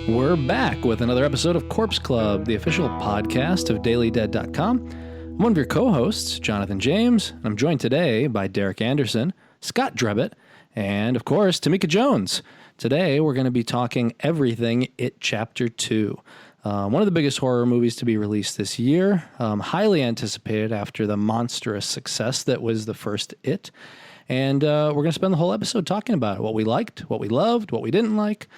We're back with another episode of Corpse Club, the official podcast of DailyDead.com. I'm one of your co-hosts, Jonathan James, and I'm joined today by Derek Anderson, Scott Drebit, and, of course, Tamika Jones. Today, we're going to be talking everything It Chapter 2. One of the biggest horror movies to be released this year, highly anticipated after the monstrous success that was the first It. And we're going to spend the whole episode talking about it, what we liked, what we loved, what we didn't like,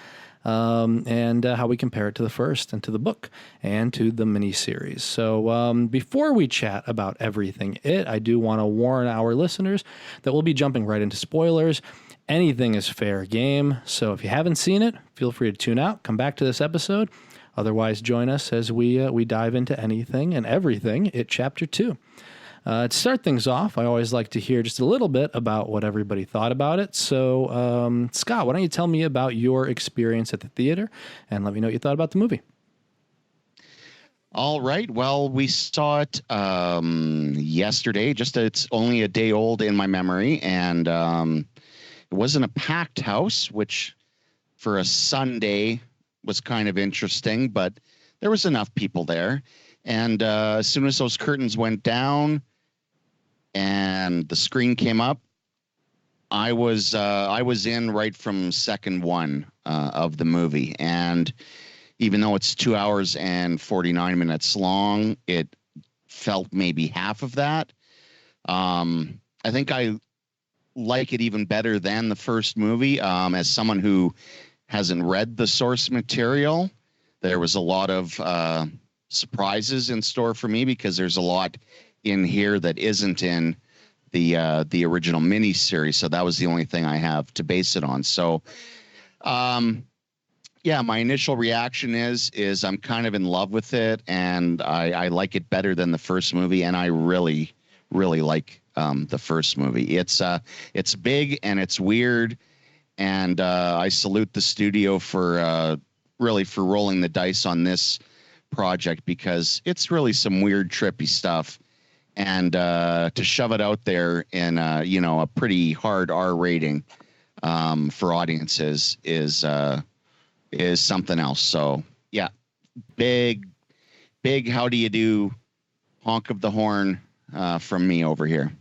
and how we compare it to the first and to the book and to the miniseries. So before we chat about everything It, I do want to warn our listeners that we'll be jumping right into spoilers. Anything is fair game, so if you haven't seen it, feel free to tune out, come back to this episode. Otherwise, join us as we dive into anything and everything It Chapter 2. To start things off, I always like to hear just a little bit about what everybody thought about it. So, Scott, why don't you tell me about your experience at the theater and let me know what you thought about the movie. All right. Well, we saw it yesterday. It's only a day old in my memory, and it wasn't a packed house, which for a Sunday was kind of interesting, but there was enough people there. And as soon as those curtains went down and the screen came up, I was in right from second one of the movie. And even though it's 2 hours and 49 minutes long, it felt maybe half of that. I think I like it even better than the first movie. As someone who hasn't read the source material, there was a lot of surprises in store for me because there's a lot in here that isn't in the original miniseries. So that was the only thing I have to base it on. So, yeah, my initial reaction is I'm kind of in love with it, and I like it better than the first movie, and I really, really like the first movie. It's big and it's weird, and I salute the studio for rolling the dice on this project because it's really some weird, trippy stuff. And to shove it out there in a pretty hard R rating for audiences is something else. So yeah, big how do you do honk of the horn from me over here.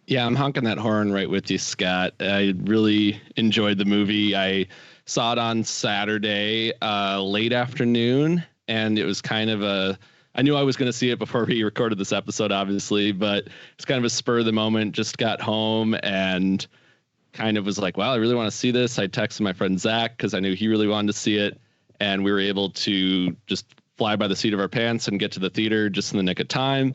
Yeah, I'm honking that horn right with you, Scott. I really enjoyed the movie. I saw it on Saturday late afternoon, and it was kind of I knew I was going to see it before we recorded this episode, obviously, but it's kind of a spur of the moment. Just got home and kind of was like, wow, I really want to see this. I texted my friend Zach because I knew he really wanted to see it, and we were able to just fly by the seat of our pants and get to the theater just in the nick of time.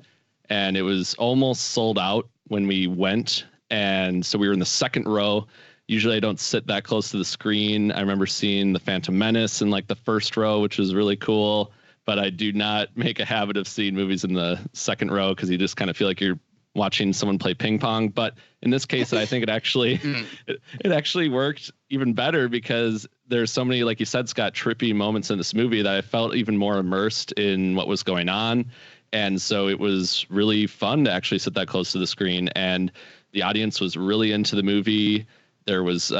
And it was almost sold out when we went, and so we were in the second row. Usually I don't sit that close to the screen. I remember seeing The Phantom Menace in like the first row, which was really cool. But I do not make a habit of seeing movies in the second row because you just kind of feel like you're watching someone play ping pong. But in this case, I think it actually it actually worked even better because there's so many, like you said, Scott, trippy moments in this movie that I felt even more immersed in what was going on. And so it was really fun to actually sit that close to the screen. And the audience was really into the movie. There was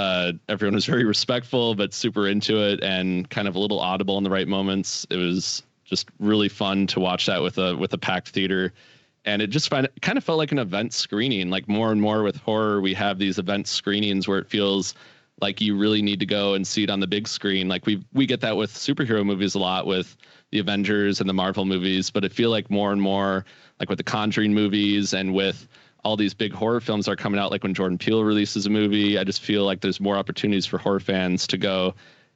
everyone was very respectful, but super into it and kind of a little audible in the right moments. It was just really fun to watch that with a packed theater. And it just kind of felt like an event screening. Like more and more with horror, we have these event screenings where it feels like you really need to go and see it on the big screen. Like we get that with superhero movies a lot with the Avengers and the Marvel movies, but I feel like more and more like with the Conjuring movies and with all these big horror films are coming out, like when Jordan Peele releases a movie, I just feel like there's more opportunities for horror fans to go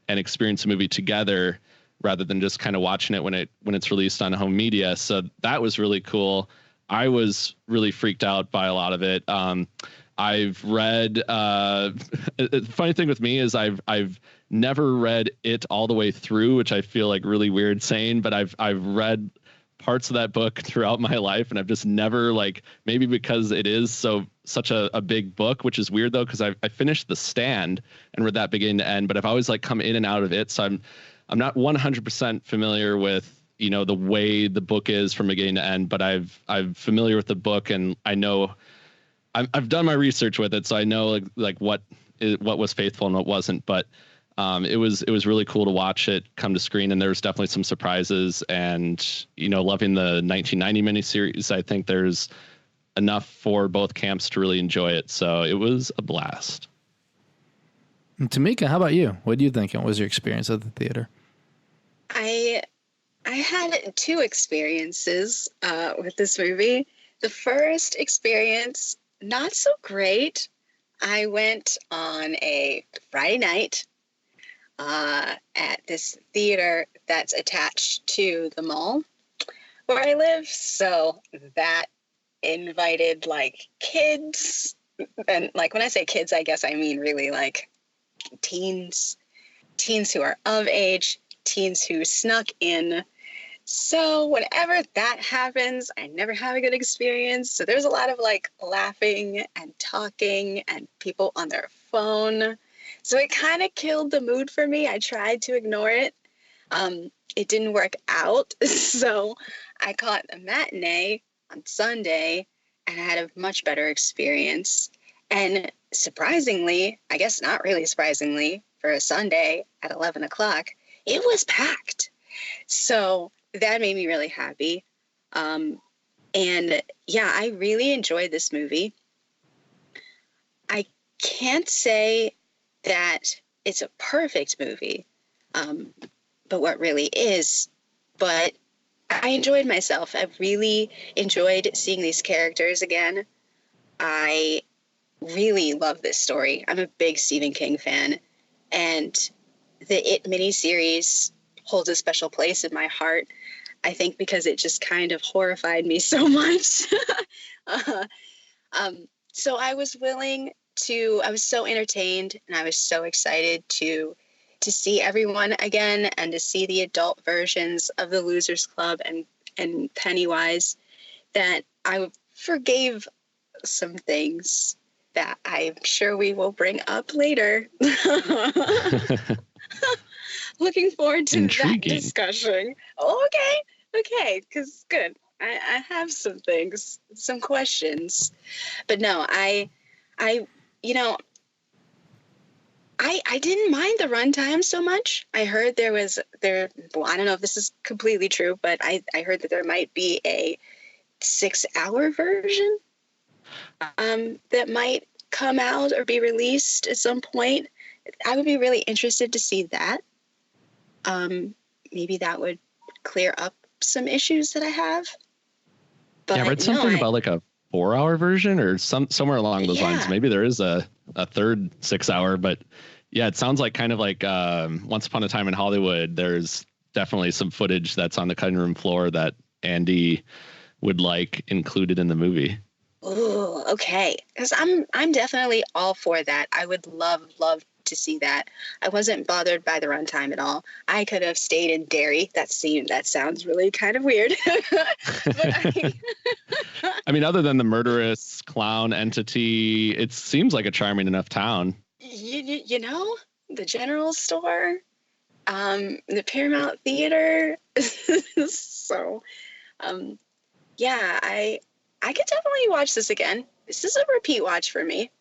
and experience a movie together rather than just kind of watching it when it's released on home media. So that was really cool. I was really freaked out by a lot of it. I've read, the funny thing with me is I've never read it all the way through, which I feel like really weird saying, but I've read parts of that book throughout my life, and I've just never, like, maybe because it is such a big book, which is weird though, because I finished The Stand and read that beginning to end, but I've always like come in and out of it, so I'm not 100% familiar with, you know, the way the book is from beginning to end, but I'm familiar with the book, and I know I've done my research with it, so I know like what was faithful and what wasn't. But it was really cool to watch it come to screen, and there was definitely some surprises. And loving the 1990 miniseries, I think there's enough for both camps to really enjoy it. So it was a blast. And Tamika, how about you? What do you think? What was your experience at the theater? I had two experiences with this movie. The first experience, not so great. I went on a Friday night at this theater that's attached to the mall where I live. So that invited like kids. And like when I say kids, I guess I mean really like teens who are of age, teens who snuck in. So whenever that happens, I never have a good experience. So there's a lot of like laughing and talking and people on their phone. So it kind of killed the mood for me. I tried to ignore it. It didn't work out. So I caught a matinee on Sunday and I had a much better experience. And surprisingly, I guess not really surprisingly, for a Sunday at 11 o'clock, it was packed. So that made me really happy. And yeah, I really enjoyed this movie. I can't say that it's a perfect movie, but what really is, but I enjoyed myself. I really enjoyed seeing these characters again. I really love this story. I'm a big Stephen King fan, and the It miniseries holds a special place in my heart, I think, because it just kind of horrified me so much. So I was so entertained and I was so excited to see everyone again and to see the adult versions of the Losers Club and Pennywise, that I forgave some things that I'm sure we will bring up later. Looking forward to Intriguing. That discussion. Oh, okay, because good. I have some things, some questions, but no, I didn't mind the runtime so much. I heard well, I don't know if this is completely true, but I heard that there might be a 6-hour version that might come out or be released at some point. I would be really interested to see that. Maybe that would clear up some issues that I have. But I read something about like a 4-hour version or somewhere along those lines. Maybe there is a third 6-hour, but yeah, it sounds like kind of like Once Upon a Time in Hollywood. There's definitely some footage that's on the cutting room floor that Andy would like included in the movie. Oh, okay. Because I'm definitely all for that. I would love to see that. I wasn't bothered by the runtime at all. I could have stayed in Derry. That sounds really kind of weird. But I mean, other than the murderous clown entity, it seems like a charming enough town. You know, the general store, the Paramount Theater. So, yeah, I could definitely watch this again. This is a repeat watch for me.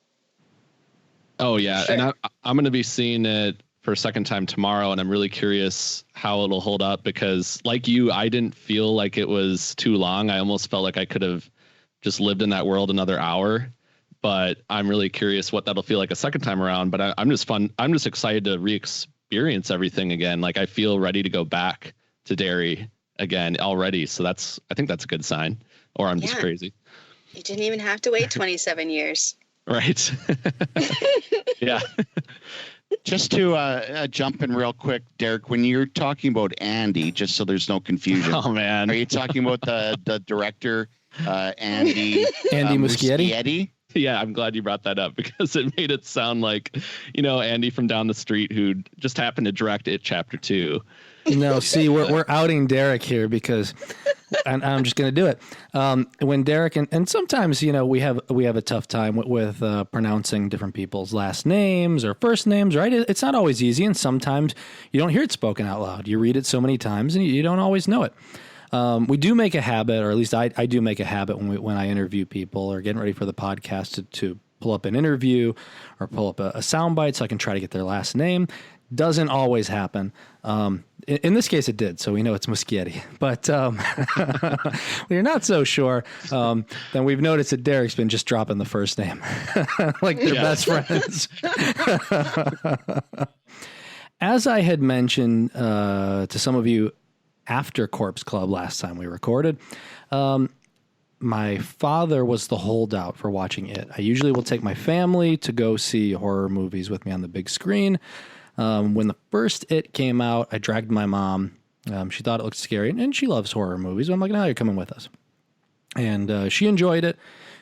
Oh, yeah. Sure. And I'm going to be seeing it for a second time tomorrow, and I'm really curious how it'll hold up because, like you, I didn't feel like it was too long. I almost felt like I could have just lived in that world another hour. But I'm really curious what that'll feel like a second time around. But I'm just excited to re-experience everything again. Like I feel ready to go back to Derry again already. So I think that's a good sign. Or I'm just crazy. You didn't even have to wait 27 years. Right. Yeah. Just to jump in real quick, Derek, when you're talking about Andy, just so there's no confusion. Oh, man. Are you talking about the director, Andy Muschietti? Yeah, I'm glad you brought that up because it made it sound like, Andy from down the street who just happened to direct It Chapter 2. No, see, we're outing Derek here because, and I'm just going to do it. When Derek and sometimes we have a tough time with pronouncing different people's last names or first names, right? It's not always easy, and sometimes you don't hear it spoken out loud. You read it so many times, and you don't always know it. We do make a habit, or at least I do make a habit when I interview people or getting ready for the podcast to pull up an interview or pull up a soundbite so I can try to get their last name. Doesn't always happen. In this case, it did, so we know it's Muschietti. But when you're not so sure, then we've noticed that Derek's been just dropping the first name like they're best friends. As I had mentioned to some of you after Corpse Club last time we recorded, my father was the holdout for watching it. I usually will take my family to go see horror movies with me on the big screen. When the first It came out, I dragged my mom. She thought it looked scary, and she loves horror movies. I'm like, no, you're coming with us. And she enjoyed it.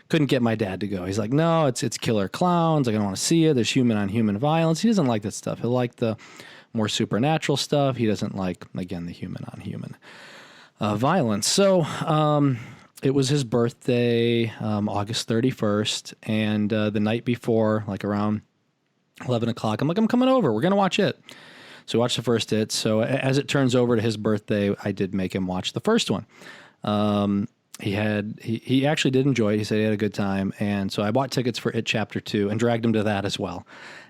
Couldn't get my dad to go. He's like, no, it's killer clowns. Like, I don't want to see it. There's human on human violence. He doesn't like that stuff. He'll like the more supernatural stuff. He doesn't like, again, the human on human violence. So it was his birthday, August 31st. And the night before, like around 11 o'clock, I'm like, I'm coming over. We're going to watch it. So we watched the first It. So as it turns over to his birthday, I did make him watch the first one. He actually did enjoy it. He said he had a good time. And so I bought tickets for It Chapter 2 and dragged him to that as well.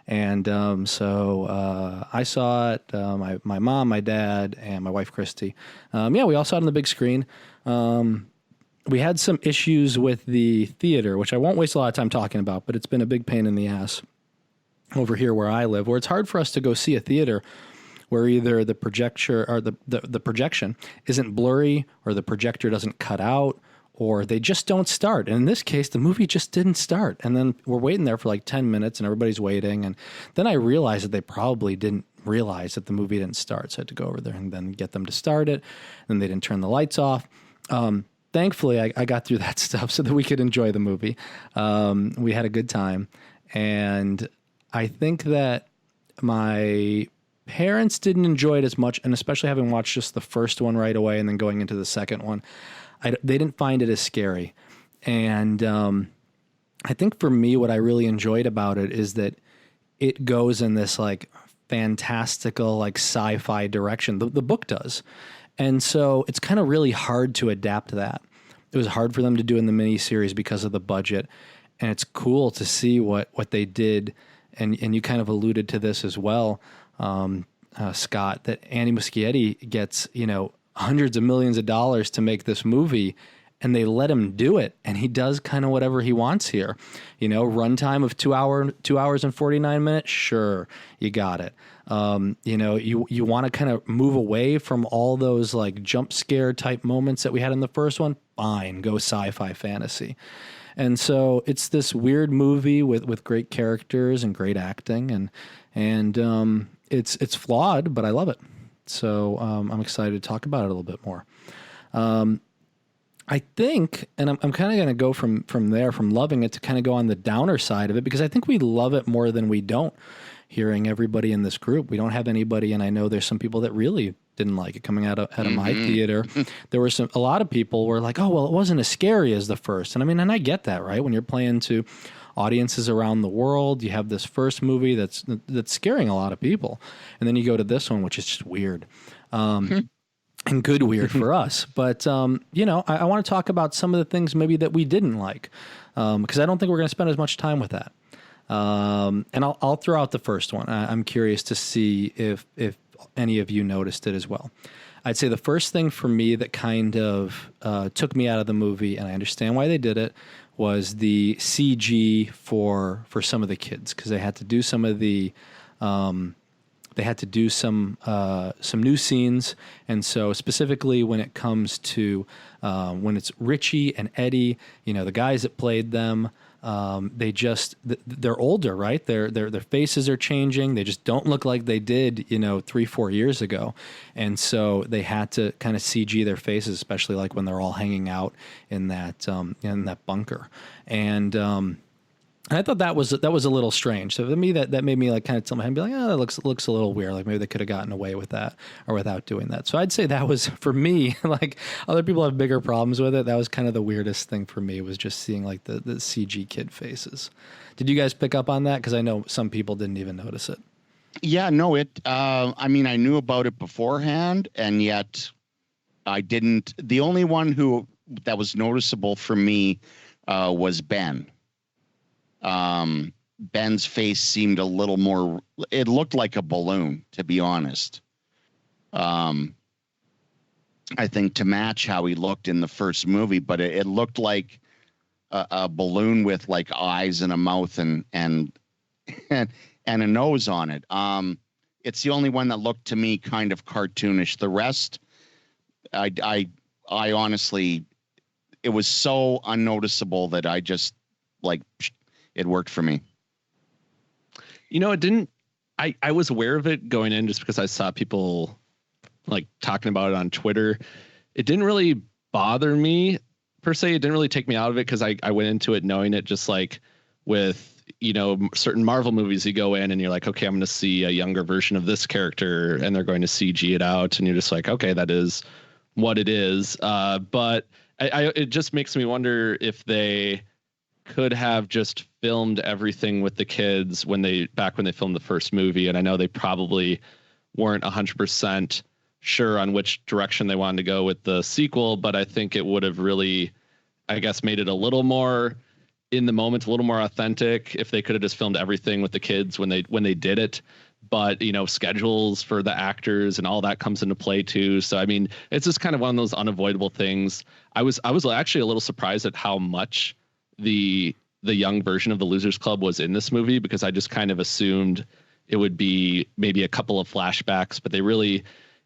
And so I saw it, my mom, my dad, and my wife, Christy. We all saw it on the big screen. We had some issues with the theater, which I won't waste a lot of time talking about, but it's been a big pain in the ass over here where I live, where it's hard for us to go see a theater where either the projector or the projection isn't blurry or the projector doesn't cut out or they just don't start. And in this case, the movie just didn't start. And then we're waiting there for like 10 minutes and everybody's waiting. And then I realized that they probably didn't realize that the movie didn't start. So I had to go over there and then get them to start it. And they didn't turn the lights off. Thankfully, I got through that stuff so that we could enjoy the movie. We had a good time. And I think that my parents didn't enjoy it as much, and especially having watched just the first one right away and then going into the second one, they didn't find it as scary. And I think for me, what I really enjoyed about it is that it goes in this like fantastical, like sci-fi direction. The book does. And so it's kind of really hard to adapt that. It was hard for them to do in the miniseries because of the budget. And it's cool to see what they did. And you kind of alluded to this as well, Scott, that Andy Muschietti gets, hundreds of millions of dollars to make this movie, and they let him do it. And he does kind of whatever he wants here. Runtime of 2 hours and 49 minutes. Sure. You got it. You want to kind of move away from all those like jump scare type moments that we had in the first one. Fine. Go sci-fi fantasy. And so it's this weird movie with great characters and great acting, and it's flawed, but I love it. So I'm excited to talk about it a little bit more. I think, and I'm kind of going to go from there, from loving it to kind of go on the downer side of it, because I think we love it more than we don't. Hearing everybody in this group, we don't have anybody, and I know there's some people that really didn't like it coming out of my theater. There were a lot of people were like, oh, well, it wasn't as scary as the first. And I mean, and I get that, right? When you're playing to audiences around the world, you have this first movie that's scaring a lot of people. And then you go to this one, which is just weird. And good weird for us. But, I want to talk about some of the things maybe that we didn't like, because I don't think we're going to spend as much time with that. And I'll throw out the first one. I'm curious to see if any of you noticed it as well. I'd say the first thing for me that kind of took me out of the movie, and I understand why they did it, was the CG for some of the kids, because they had to do some of the some new scenes. And so specifically when it comes to when it's Richie and Eddie, the guys that played them, they're older, right? Their faces are changing. They just don't look like they did, 3-4 years ago. And so they had to kind of CG their faces, especially like when they're all hanging out in that bunker. And I thought that was a little strange. So to me, that made me like kind of tell my head and be like, that looks a little weird. Like maybe they could have gotten away with that or without doing that. So I'd say that was, for me, like other people have bigger problems with it. That was kind of the weirdest thing for me, was just seeing like the CG kid faces. Did you guys pick up on that? Because I know some people didn't even notice it. Yeah, no, I mean, I knew about it beforehand, and yet I didn't. The only one that was noticeable for me was Ben. Ben's face seemed a little more, it looked like a balloon, to be honest. I think to match how he looked in the first movie, but it looked like a balloon with like eyes and a mouth and a nose on it. It's the only one that looked to me kind of cartoonish. The rest, I honestly, it was so unnoticeable that I just like, it worked for me. You know, it didn't. I was aware of it going in just because I saw people like talking about it on Twitter. It didn't really bother me per se. It didn't really take me out of it because I went into it knowing it, just like with, you know, certain Marvel movies, you go in and you're like, okay, I'm going to see a younger version of this character and they're going to CG it out. And you're just like, okay, that is what it is. But it just makes me wonder if they could have just filmed everything with the kids when they filmed the first movie. And I know they probably weren't 100% sure on which direction they wanted to go with the sequel, but I think it would have really, I guess, made it a little more in the moment, a little more authentic if they could have just filmed everything with the kids when they did it. But, you know, schedules for the actors and all that comes into play too. So, I mean, it's just kind of one of those unavoidable things. I was actually a little surprised at how much the young version of the Losers Club was in this movie, because I just kind of assumed it would be maybe a couple of flashbacks, but they really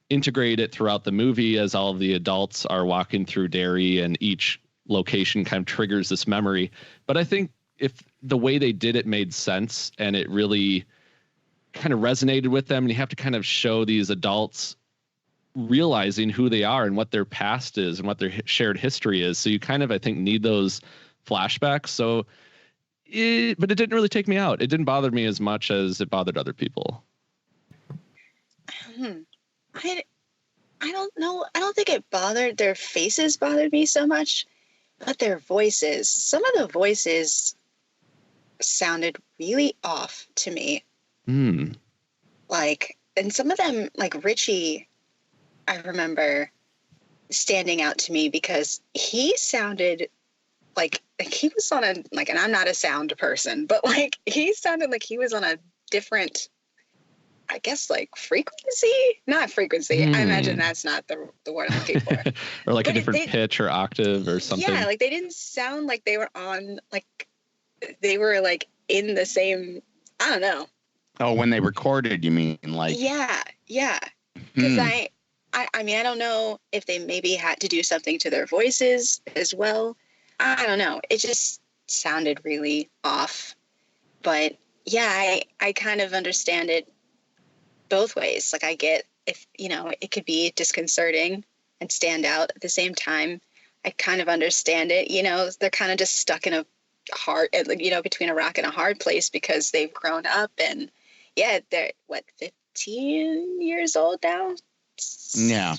integrate it throughout the movie as all of the adults are walking through Derry and each location kind of triggers this memory. But I think if the way they did it made sense and it really kind of resonated with them, and you have to kind of show these adults realizing who they are and what their past is and what their shared history is. So you kind of, I think, need those flashbacks. So but it didn't really take me out. It didn't bother me as much as it bothered other people. I don't know. I don't think it bothered, their faces bothered me so much, but their voices. Some of the voices sounded really off to me. Like, and some of them, like Richie, I remember standing out to me because he sounded like he was on a, like, and I'm not a sound person, but like he sounded like he was on a different, I guess, like not frequency. I imagine that's not the word I'm looking for. Or like a different pitch or octave or something. Yeah, like they didn't sound like they were on, like they were like in the same, I don't know. Oh, when they recorded, you mean? Like, yeah. Because I mean, I don't know if they maybe had to do something to their voices as well. I don't know. It just sounded really off. But yeah, I kind of understand it both ways. Like, I get if, you know, it could be disconcerting and stand out at the same time. I kind of understand it. You know, they're kind of just stuck in a hard, you know, between a rock and a hard place because they've grown up, and yeah, they're 15 years old now. Yeah,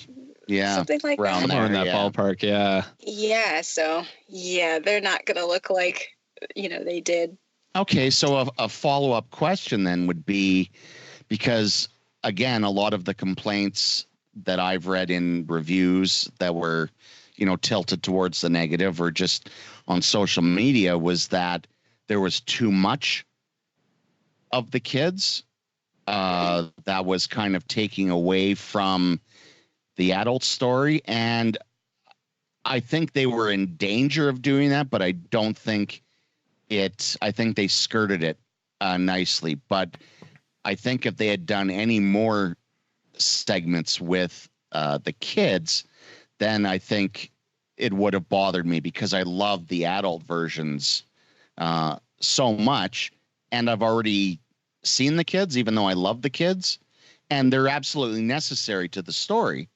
something like that. Somewhere in that ballpark. Yeah. So yeah, they're not gonna look like, you know, they did. Okay, so a follow-up question then would be, because again, a lot of the complaints that I've read in reviews that were, you know, tilted towards the negative or just on social media was that there was too much of the kids that was kind of taking away from the adult story. And I think they were in danger of doing that, but I don't think I think they skirted it nicely. But I think if they had done any more segments with the kids, then I think it would have bothered me, because I love the adult versions so much. And I've already seen the kids, even though I love the kids, and they're absolutely necessary to the story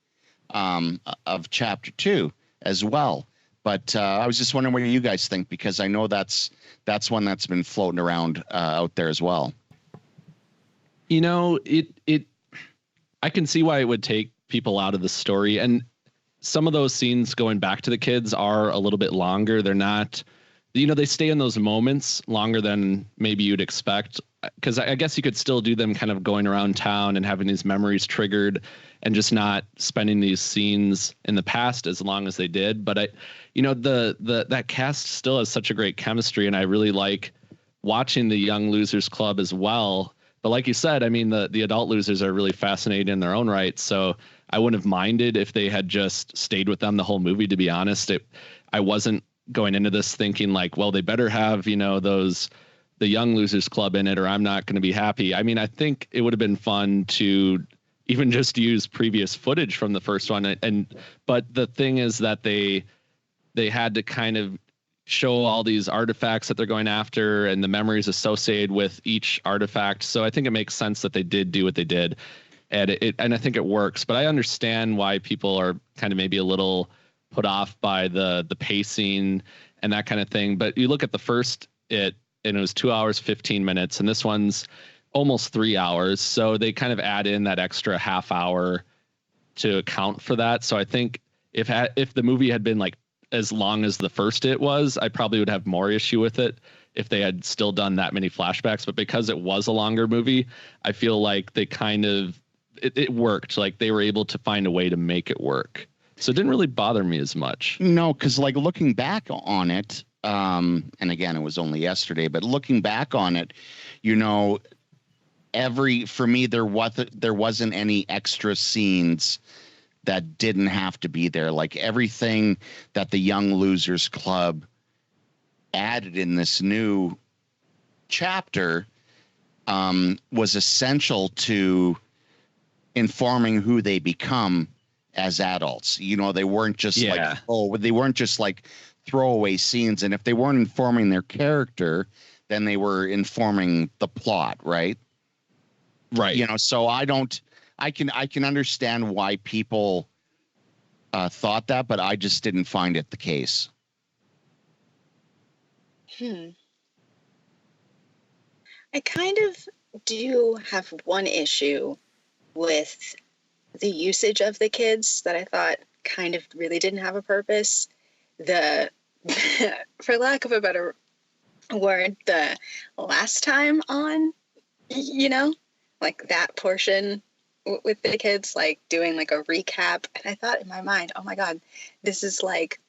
of chapter 2 as well. But I was just wondering what you guys think, because I know that's one that's been floating around out there as well. You know, I can see why it would take people out of the story, and some of those scenes going back to the kids are a little bit longer. They're not, you know, they stay in those moments longer than maybe you'd expect, because I guess you could still do them kind of going around town and having these memories triggered and just not spending these scenes in the past as long as they did. But you know, that cast still has such a great chemistry, and I really like watching the Young Losers Club as well. But like you said, I mean, the adult losers are really fascinating in their own right. So I wouldn't have minded if they had just stayed with them the whole movie, to be honest. I wasn't going into this thinking like, well, they better have, the Young Losers Club in it, or I'm not going to be happy. I mean, I think it would have been fun to even just use previous footage from the first one. But the thing is that they had to kind of show all these artifacts that they're going after and the memories associated with each artifact. So I think it makes sense that they did do what they did, and I think it works. But I understand why people are kind of maybe a little put off by the pacing and that kind of thing. But you look at the first and it was 2 hours, 15 minutes, and this one's almost 3 hours. So they kind of add in that extra half hour to account for that. So I think if the movie had been like as long as the first it was, I probably would have more issue with it if they had still done that many flashbacks. But because it was a longer movie, I feel like they kind of it worked. Like they were able to find a way to make it work. So it didn't really bother me as much. No, because like looking back on it, and again, it was only yesterday, but looking back on it, for me, there wasn't any extra scenes that didn't have to be there. Like everything that the Young Losers Club added in this new chapter was essential to informing who they become as adults. They weren't just they weren't just like throwaway scenes. And if they weren't informing their character, then they were informing the plot, right? Right. So I can understand why people thought that, but I just didn't find it the case. I kind of do have one issue with the usage of the kids that I thought kind of really didn't have a purpose. For lack of a better word, the last time on, like that portion with the kids, like doing like a recap. And I thought in my mind, oh my God, this is like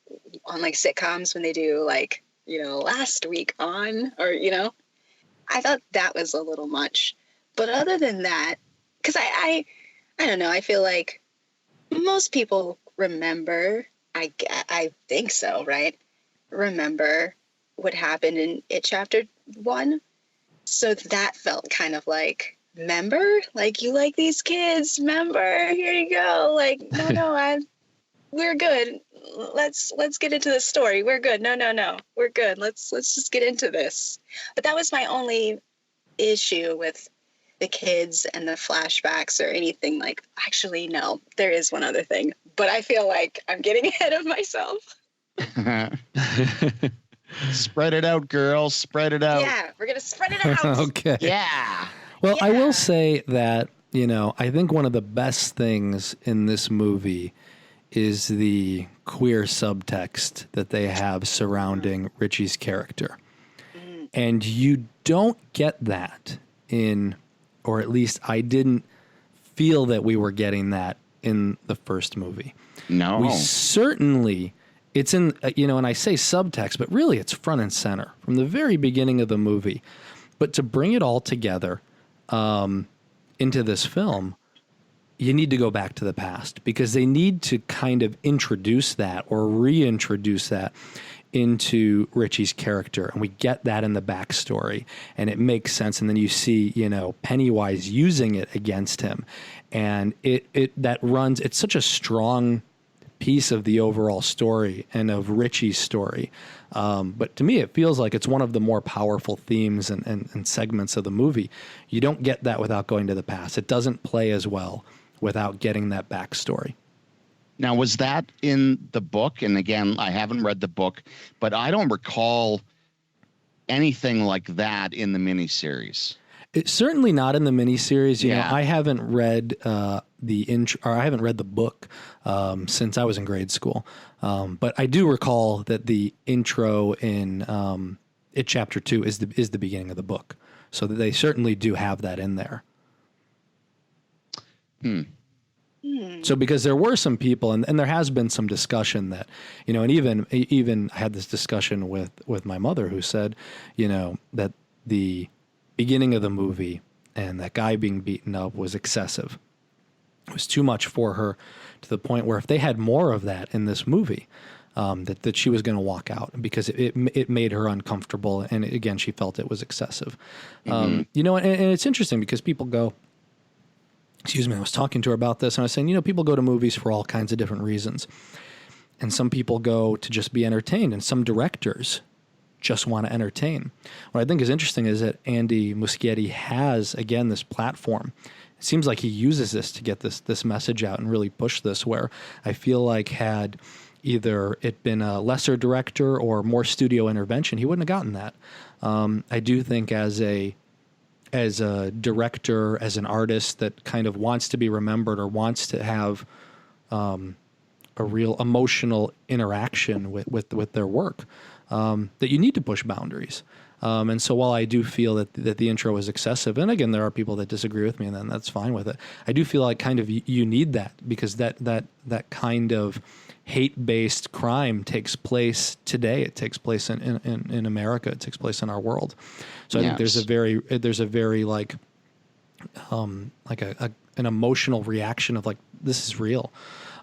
on like sitcoms when they do like, last week on, or, I thought that was a little much. But other than that, because I don't know, I feel like most people remember, I think so, right? Remember what happened in It Chapter 1. So that felt kind of like, remember? Like, you like these kids, remember? Here you go. Like, no, we're good. Let's get into the story. We're good. No. We're good. Let's just get into this. But that was my only issue with the kids and the flashbacks or anything. Like, actually, no, there is one other thing, but I feel like I'm getting ahead of myself. Spread it out, girls. Spread it out. Yeah, we're going to spread it out. Okay. Yeah. Well, yeah. I will say that, I think one of the best things in this movie is the queer subtext that they have surrounding Richie's character. And you don't get that or at least I didn't feel that we were getting that in the first movie. No. We certainly, it's in, and I say subtext, but really it's front and center from the very beginning of the movie. But to bring it all together into this film, you need to go back to the past because they need to kind of introduce that or reintroduce that into Richie's character. And we get that in the backstory and it makes sense. And then you see, Pennywise using it against him. And it's such a strong piece of the overall story and of Richie's story. But to me, it feels like it's one of the more powerful themes and segments of the movie. You don't get that without going to the past. It doesn't play as well without getting that backstory. Now, was that in the book? And again, I haven't read the book, but I don't recall anything like that in the miniseries. It's certainly not in the miniseries. You know, I haven't read the intro, or I haven't read the book since I was in grade school. But I do recall that the intro in It Chapter 2 is the beginning of the book, so that they certainly do have that in there. So because there were some people, and there has been some discussion that, and even I had this discussion with my mother who said, that the beginning of the movie and that guy being beaten up was excessive. It was too much for her, to the point where if they had more of that in this movie, that she was going to walk out, because it made her uncomfortable. And again, she felt it was excessive. And it's interesting because people go, excuse me, I was talking to her about this, and I was saying, people go to movies for all kinds of different reasons. And some people go to just be entertained, and some directors just want to entertain. What I think is interesting is that Andy Muschietti has, again, this platform. It seems like he uses this to get this message out and really push this, where I feel like had either it been a lesser director or more studio intervention, he wouldn't have gotten that. I do think as a director, as an artist that kind of wants to be remembered or wants to have a real emotional interaction with their work, that you need to push boundaries. And so while I do feel that the intro is excessive, and again, there are people that disagree with me, and then that's fine with it. I do feel like kind of you need that, because that kind of hate-based crime takes place today. It takes place in America. It takes place in our world. So I think there's a very like an emotional reaction of like, this is real.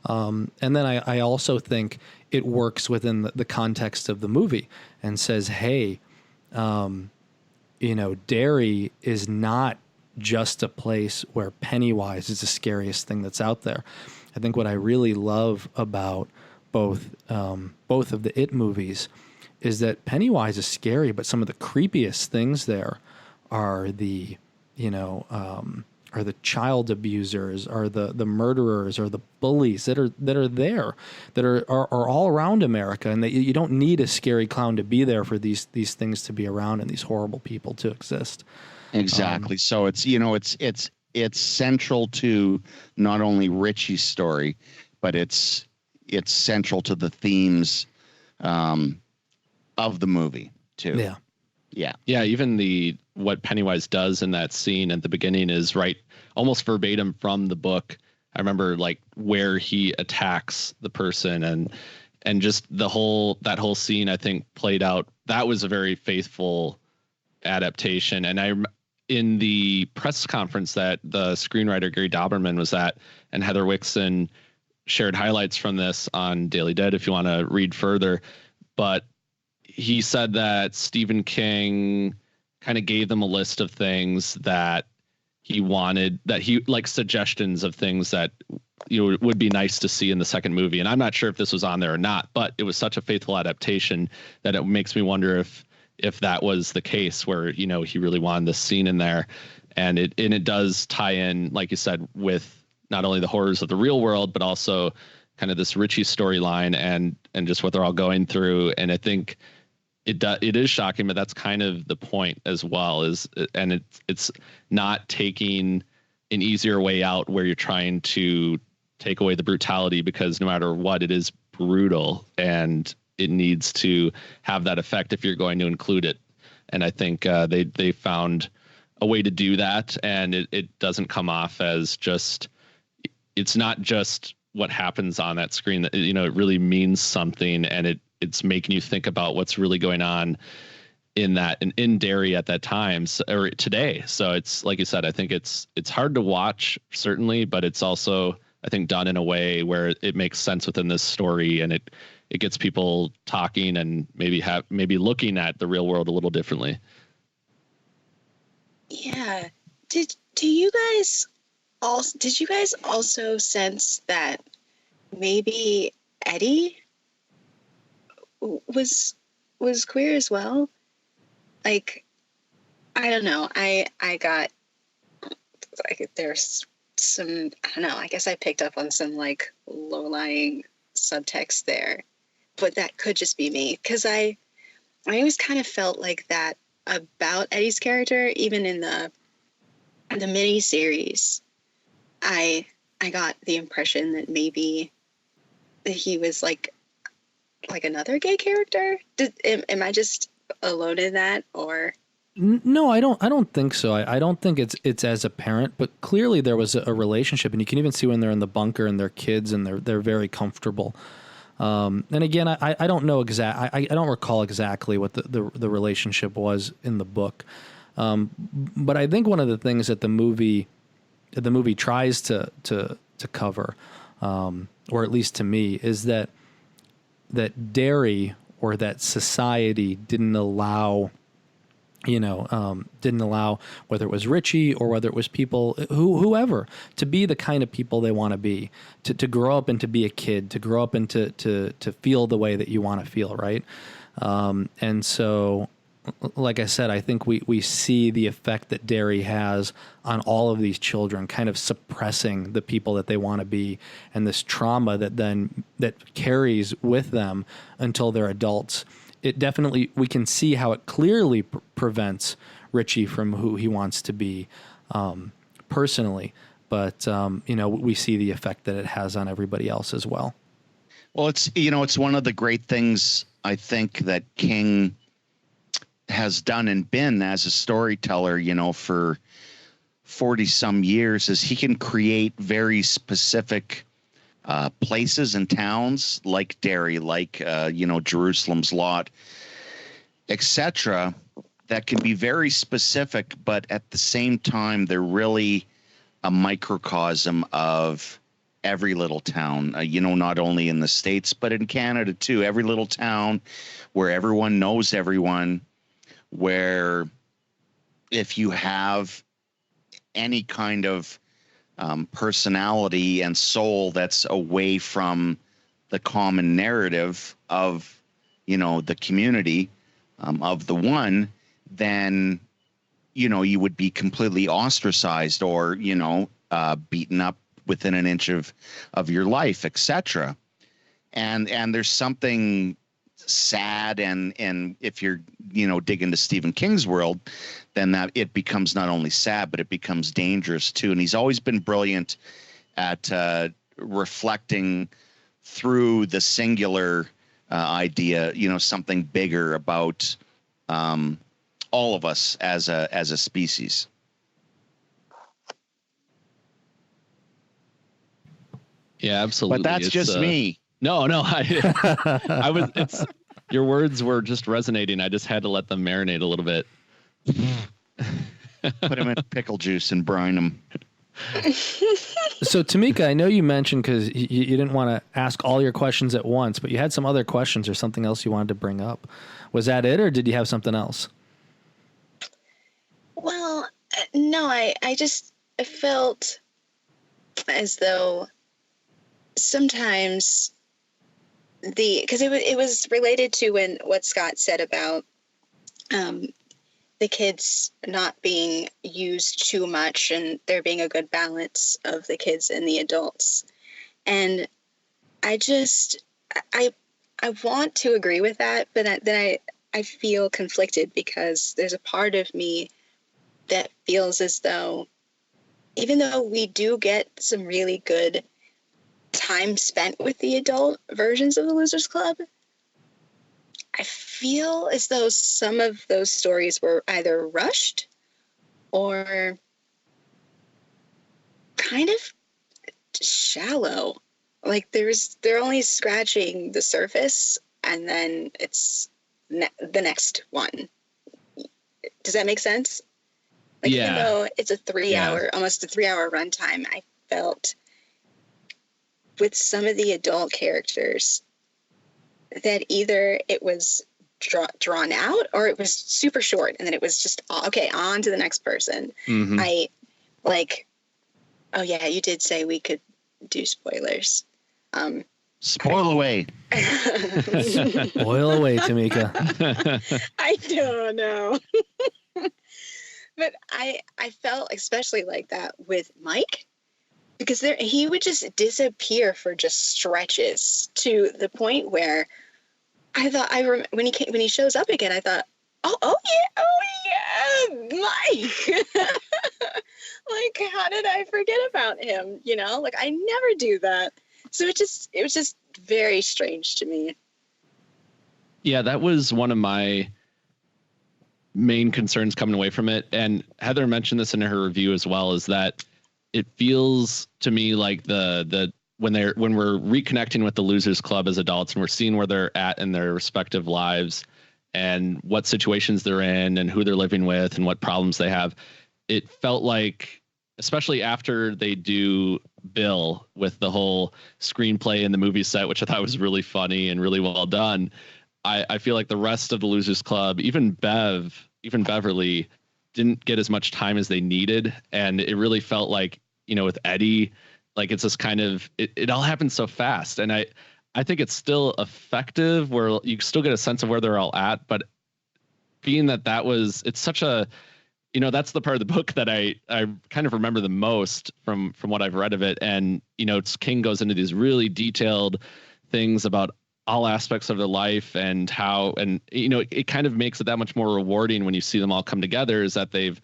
And then I also think it works within the context of the movie and says, hey, Derry is not just a place where Pennywise is the scariest thing that's out there. I think what I really love about both of the It movies is that Pennywise is scary, but some of the creepiest things there are the child abusers, are the murderers, or the bullies that are there, that are all around America, and that you don't need a scary clown to be there for these things to be around and these horrible people to exist. Exactly. So it's central to not only Richie's story, but it's central to the themes of the movie too. Yeah. Even what Pennywise does in that scene at the beginning is right, almost verbatim from the book. I remember like where he attacks the person and just that whole scene, I think, played out. That was a very faithful adaptation. And in the press conference that the screenwriter Gary Dauberman was at, and Heather Wixson shared highlights from this on Daily Dead if you want to read further. But he said that Stephen King kind of gave them a list of things that he wanted, that he like suggestions of things that would be nice to see in the second movie. And I'm not sure if this was on there or not, but it was such a faithful adaptation that it makes me wonder if that was the case, where he really wanted this scene in there. And it does tie in, like you said, with not only the horrors of the real world, but also kind of this Richie storyline and just what they're all going through. And I think it is shocking, but that's kind of the point as well, and it's not taking an easier way out where you're trying to take away the brutality, because no matter what, it is brutal, and it needs to have that effect if you're going to include it. And I think they found a way to do that, and it doesn't come off as just, it's not just what happens on that screen, that it really means something, and it's making you think about what's really going on in Derry at that time, or today. So it's, like you said, I think it's hard to watch, certainly, but it's also, I think, done in a way where it makes sense within this story, and it gets people talking and maybe looking at the real world a little differently. Yeah. Did you guys also sense that maybe Eddie was queer as well? Like, I don't know. I got like, there's some, I don't know, I guess I picked up on some like low-lying subtext there, but that could just be me, because I always kind of felt like that about Eddie's character. Even in the mini series, I got the impression that maybe that he was like another gay character. Am I just alone in that, or? No, I don't think so. I don't think it's as apparent, but clearly there was a relationship, and you can even see when they're in the bunker and they're kids and they're very comfortable. And again, I don't know I don't recall exactly what the relationship was in the book. But I think one of the things that the movie tries to cover, or at least to me, is that Derry, or that society, didn't allow whether it was Richie or whether it was people, whoever, to be the kind of people they want to be, to grow up and to be a kid, to grow up and to feel the way that you want to feel, right? And so, like I said, I think we see the effect that Derry has on all of these children, kind of suppressing the people that they want to be, and this trauma that carries with them until they're adults. It definitely, we can see how it clearly prevents Richie from who he wants to be personally, but we see the effect that it has on everybody else as well. Well, it's one of the great things I think that King has done and been as a storyteller, for 40 some years, is he can create very specific places and towns like Derry, like Jerusalem's Lot, etc., that can be very specific, but at the same time they're really a microcosm of every little town, not only in the States but in Canada too. Every little town where everyone knows everyone, where if you have any kind of personality and soul that's away from the common narrative of, the community, of the one, then, you would be completely ostracized or, beaten up within an inch of your life, etc. And there's something sad, and if you're dig into Stephen King's world, then that it becomes not only sad, but it becomes dangerous too. And he's always been brilliant at reflecting through the singular idea, something bigger about all of us as a species. Yeah, absolutely. But that's just me. No, I was. Your words were just resonating. I just had to let them marinate a little bit. Put them in pickle juice and brine them. So, Tamika, I know you mentioned, because you didn't want to ask all your questions at once, but you had some other questions or something else you wanted to bring up. Was that it, or did you have something else? Well, no, I felt as though sometimes because it was related to what Scott said about the kids not being used too much and there being a good balance of the kids and the adults. And I want to agree with that, but then I feel conflicted, because there's a part of me that feels as though, even though we do get some really good time spent with the adult versions of the Losers Club, I feel as though some of those stories were either rushed or kind of shallow. Like they're only scratching the surface, and then it's the next one. Does that make sense? Like, yeah. Even though it's almost a 3-hour runtime, I felt with some of the adult characters that either it was drawn out or it was super short, and then it was just, okay, on to the next person. Mm-hmm. Oh yeah, you did say we could do spoilers. Spoil away. Spoil away, Tamika. I don't know. But I felt especially like that with Mike, because he would just disappear for just stretches, to the point where I thought when he shows up again, I thought, oh yeah, Mike. Like, how did I forget about him? Like, I never do that. So it was just very strange to me. Yeah, that was one of my main concerns coming away from it. And Heather mentioned this in her review as well, is that it feels to me like the when we're reconnecting with the Losers Club as adults and we're seeing where they're at in their respective lives and what situations they're in and who they're living with and what problems they have, it felt like, especially after they do Bill with the whole screenplay and the movie set, which I thought was really funny and really well done. I feel like the rest of the Losers Club, even Beverly, didn't get as much time as they needed. And it really felt like, with Eddie, like it's this kind of, it all happened so fast. And I think it's still effective where you still get a sense of where they're all at, but being it's such a, that's the part of the book that I kind of remember the most from what I've read of it. And, King goes into these really detailed things about all aspects of their life and how, and, it kind of makes it that much more rewarding when you see them all come together, is that they've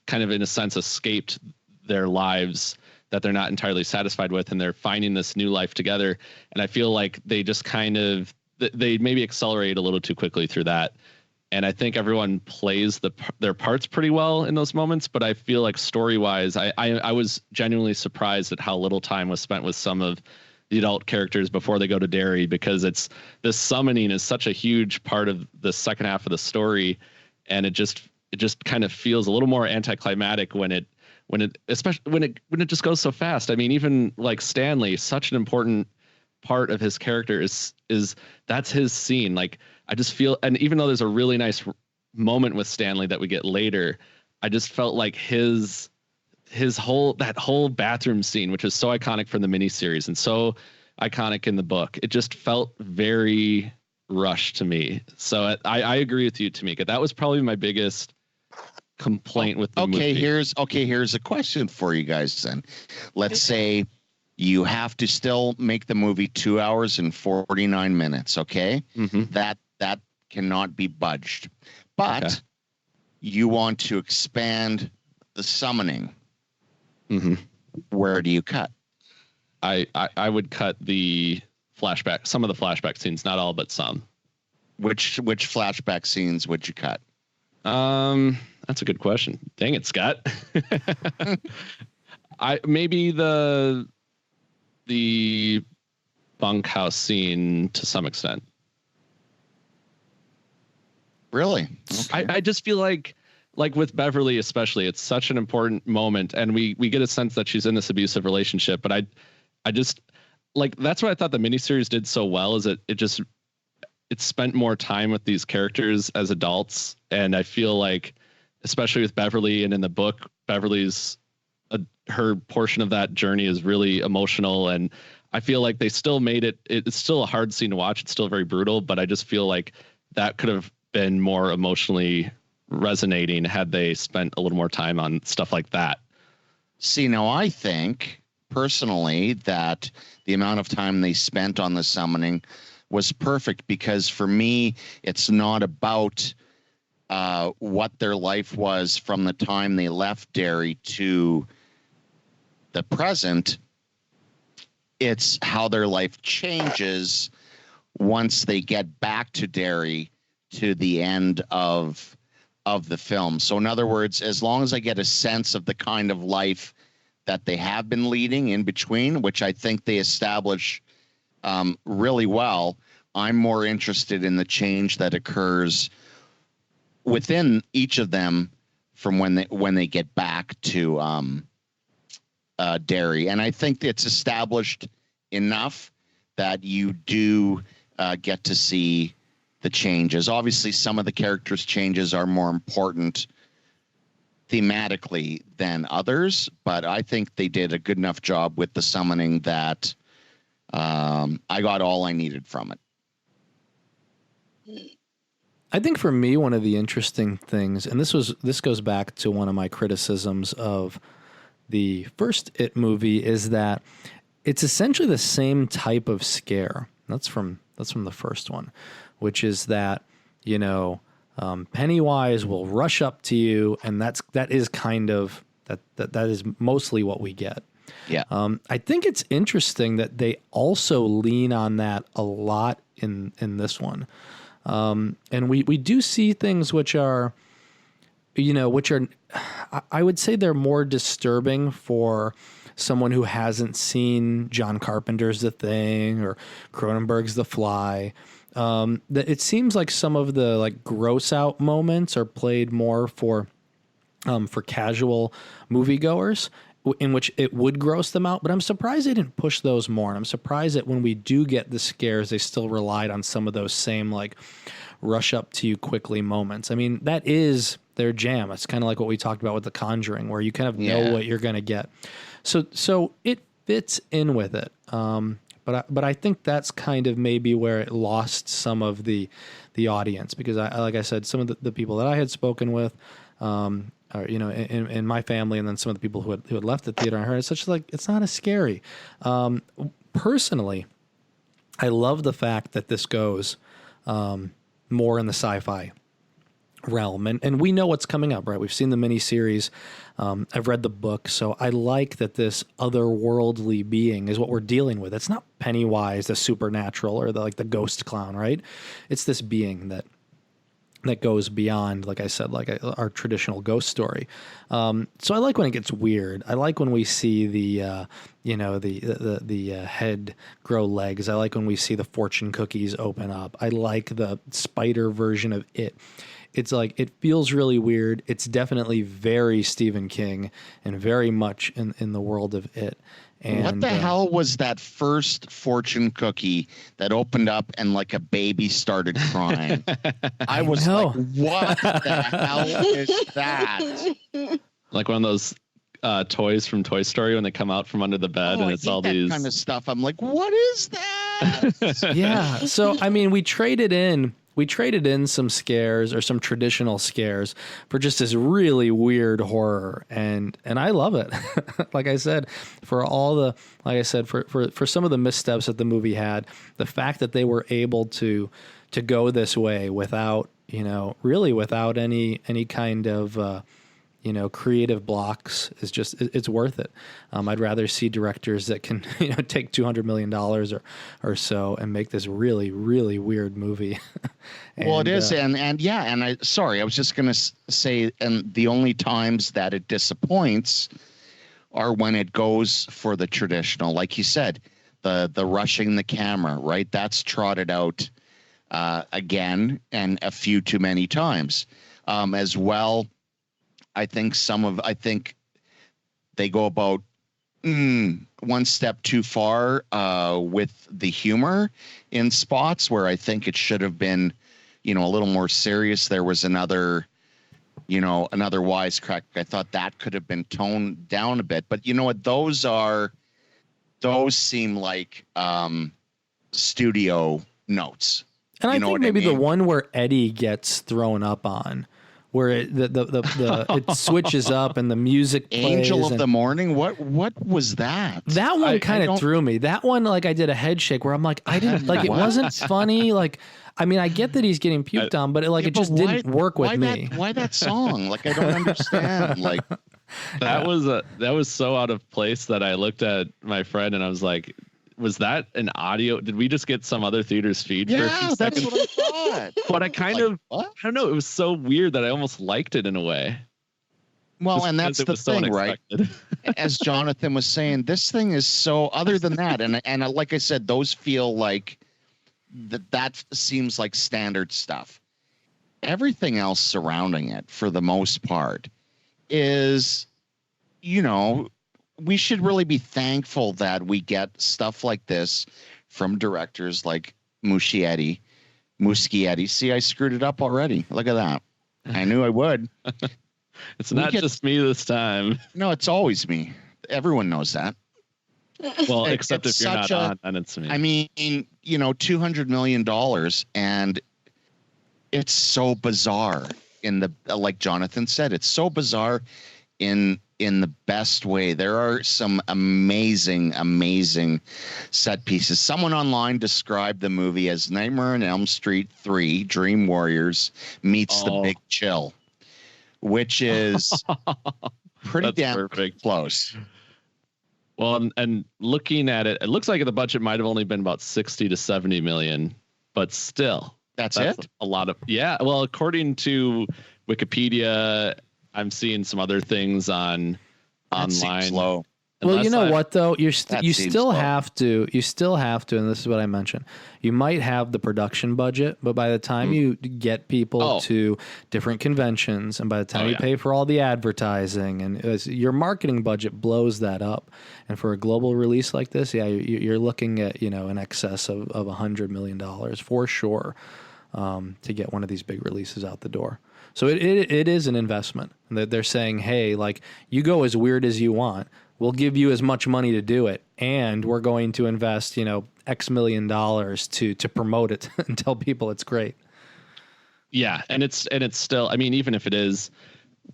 kind of in a sense escaped their lives that they're not entirely satisfied with, and they're finding this new life together. And I feel like they just kind of, they maybe accelerate a little too quickly through that. And I think everyone plays their parts pretty well in those moments, but I feel like story-wise, I was genuinely surprised at how little time was spent with some of the adult characters before they go to Derry, because this summoning is such a huge part of the second half of the story, and it just kind of feels a little more anticlimactic when it just goes so fast. I mean, even like Stanley, such an important part of his character is that's his scene. Like, I just feel, and even though there's a really nice moment with Stanley that we get later, I just felt like that whole bathroom scene, which is so iconic from the miniseries and so iconic in the book, it just felt very rushed to me. So I agree with you, Tamika. That was probably my biggest complaint with the movie. Here's a question for you guys then. Let's say you have to still make the movie 2 hours and 49 minutes. Okay. Mm-hmm. That cannot be budged, but you want to expand the summoning. Mm-hmm. Where do you cut? I would cut the flashback, some of the flashback scenes, not all, but some. Which flashback scenes would you cut? That's a good question. Dang it, Scott. Maybe the bunkhouse scene to some extent. Really? Okay. I just feel like with Beverly especially, it's such an important moment, and we get a sense that she's in this abusive relationship. But I just like, that's what I thought the miniseries did so well, is it spent more time with these characters as adults, and I feel like, especially with Beverly, and in the book, Beverly's her portion of that journey is really emotional, and I feel like they still made it. It's still a hard scene to watch. It's still very brutal, but I just feel like that could have been more emotionally resonating had they spent a little more time on stuff like that. See, now I think personally that the amount of time they spent on the summoning was perfect, because for me, it's not about what their life was from the time they left Derry to the present. It's how their life changes once they get back to Derry to the end of the film. So in other words, as long as I get a sense of the kind of life that they have been leading in between, which I think they establish really well, I'm more interested in the change that occurs within each of them from when they get back to Derry. And I think it's established enough that you do get to see the changes. Obviously, some of the characters' changes are more important thematically than others, but I think they did a good enough job with the summoning that I got all I needed from it. I think for me, one of the interesting things, and this goes back to one of my criticisms of the first It movie, is that it's essentially the same type of scare. That's from the first one, which is that, Pennywise will rush up to you, and that is kind of that is mostly what we get. Yeah. I think it's interesting that they also lean on that a lot in this one. And we do see things which are, I would say they're more disturbing for someone who hasn't seen John Carpenter's The Thing or Cronenberg's The Fly. That it seems like some of the like gross out moments are played more for casual moviegoers, in which it would gross them out. But I'm surprised they didn't push those more. And I'm surprised that when we do get the scares, they still relied on some of those same like rush up to you quickly moments. I mean, that is their jam. It's kind of like what we talked about with The Conjuring, where you kind of know what you're going to get. So it fits in with it. But I think that's kind of maybe where it lost some of the audience, because like I said, some of the people that I had spoken with, or, you know, in my family, and then some of the people who had left the theater, I heard it's such like, it's not as scary. Personally, I love the fact that this goes more in the sci-fi realm, and we know what's coming up, right? We've seen the miniseries. I've read the book, so I like that this otherworldly being is what we're dealing with. It's not Pennywise, the supernatural, or the ghost clown, right? It's this being that goes beyond, like I said, our traditional ghost story. So I like when it gets weird. I like when we see the head grow legs. I like when we see the fortune cookies open up. I like the spider version of it. It's like, it feels really weird. It's definitely very Stephen King and very much in the world of it. And what the hell was that first fortune cookie that opened up and like a baby started crying? I was like, what the hell is that? Like one of those toys from Toy Story when they come out from under the bed, and it's all these kind of stuff. I'm like, what is that? Yeah. So, I mean, we traded in some scares, or some traditional scares, for just this really weird horror, and I love it. Like I said, for some of the missteps that the movie had, the fact that they were able to go this way without, without any kind of creative blocks is just, it's worth it. I'd rather see directors that can, take $200 million or so and make this really, really weird movie. Well, it is. I was just going to say, and the only times that it disappoints are when it goes for the traditional, like you said, the rushing the camera, right? That's trotted out again, and a few too many times as well. I think they go about one step too far with the humor in spots where I think it should have been, a little more serious. There was another wisecrack. I thought that could have been toned down a bit, but you know what? Those seem like studio notes. And I think maybe the one where Eddie gets thrown up on, where it switches up and the music plays. Angel of the Morning. What was that? That one kind of threw me. That one, like, I did a head shake where I'm like, I didn't like, it wasn't funny. Like, I mean, I get that he's getting puked on, but it just didn't work with me. Why that song? Like, I don't understand. Like, that was so out of place that I looked at my friend and I was like, was that an audio? Did we just get some other theater's feed? Yeah, for a few that's seconds? what I thought. But I I don't know. It was so weird that I almost liked it in a way. Well, Just and that's the thing, right? As Jonathan was saying, this thing is so, other than that, and like I said, those feel like that seems like standard stuff. Everything else surrounding it, for the most part, is, we should really be thankful that we get stuff like this from directors like Muschietti. See, I screwed it up already. Look at that. I knew I would. It's not just me this time. No, it's always me. Everyone knows that. Well, except if you're not on, and it's me. I mean, $200 million, and it's so bizarre like Jonathan said, it's so bizarre in the best way. There are some amazing set pieces. Someone online described the movie as Nightmare on Elm Street 3 Dream Warriors meets The Big Chill, which is pretty damn close. Well, and looking at it, it looks like the budget might have only been about 60 to 70 million, but still, that's it. A lot of, yeah. Well, according to Wikipedia, I'm seeing some other things online. Low. Well, you know what though, you seems still low. have to, and this is what I mentioned. You might have the production budget, but by the time you get people to different conventions, and by the time you pay for all the advertising, and your marketing budget blows that up. And for a global release like this, you're looking at in excess of $100 million for sure to get one of these big releases out the door. So it is an investment. They're saying, hey, like, you go as weird as you want. We'll give you as much money to do it, and we're going to invest, X million dollars to promote it and tell people it's great. Yeah, and it's still, I mean, even if it is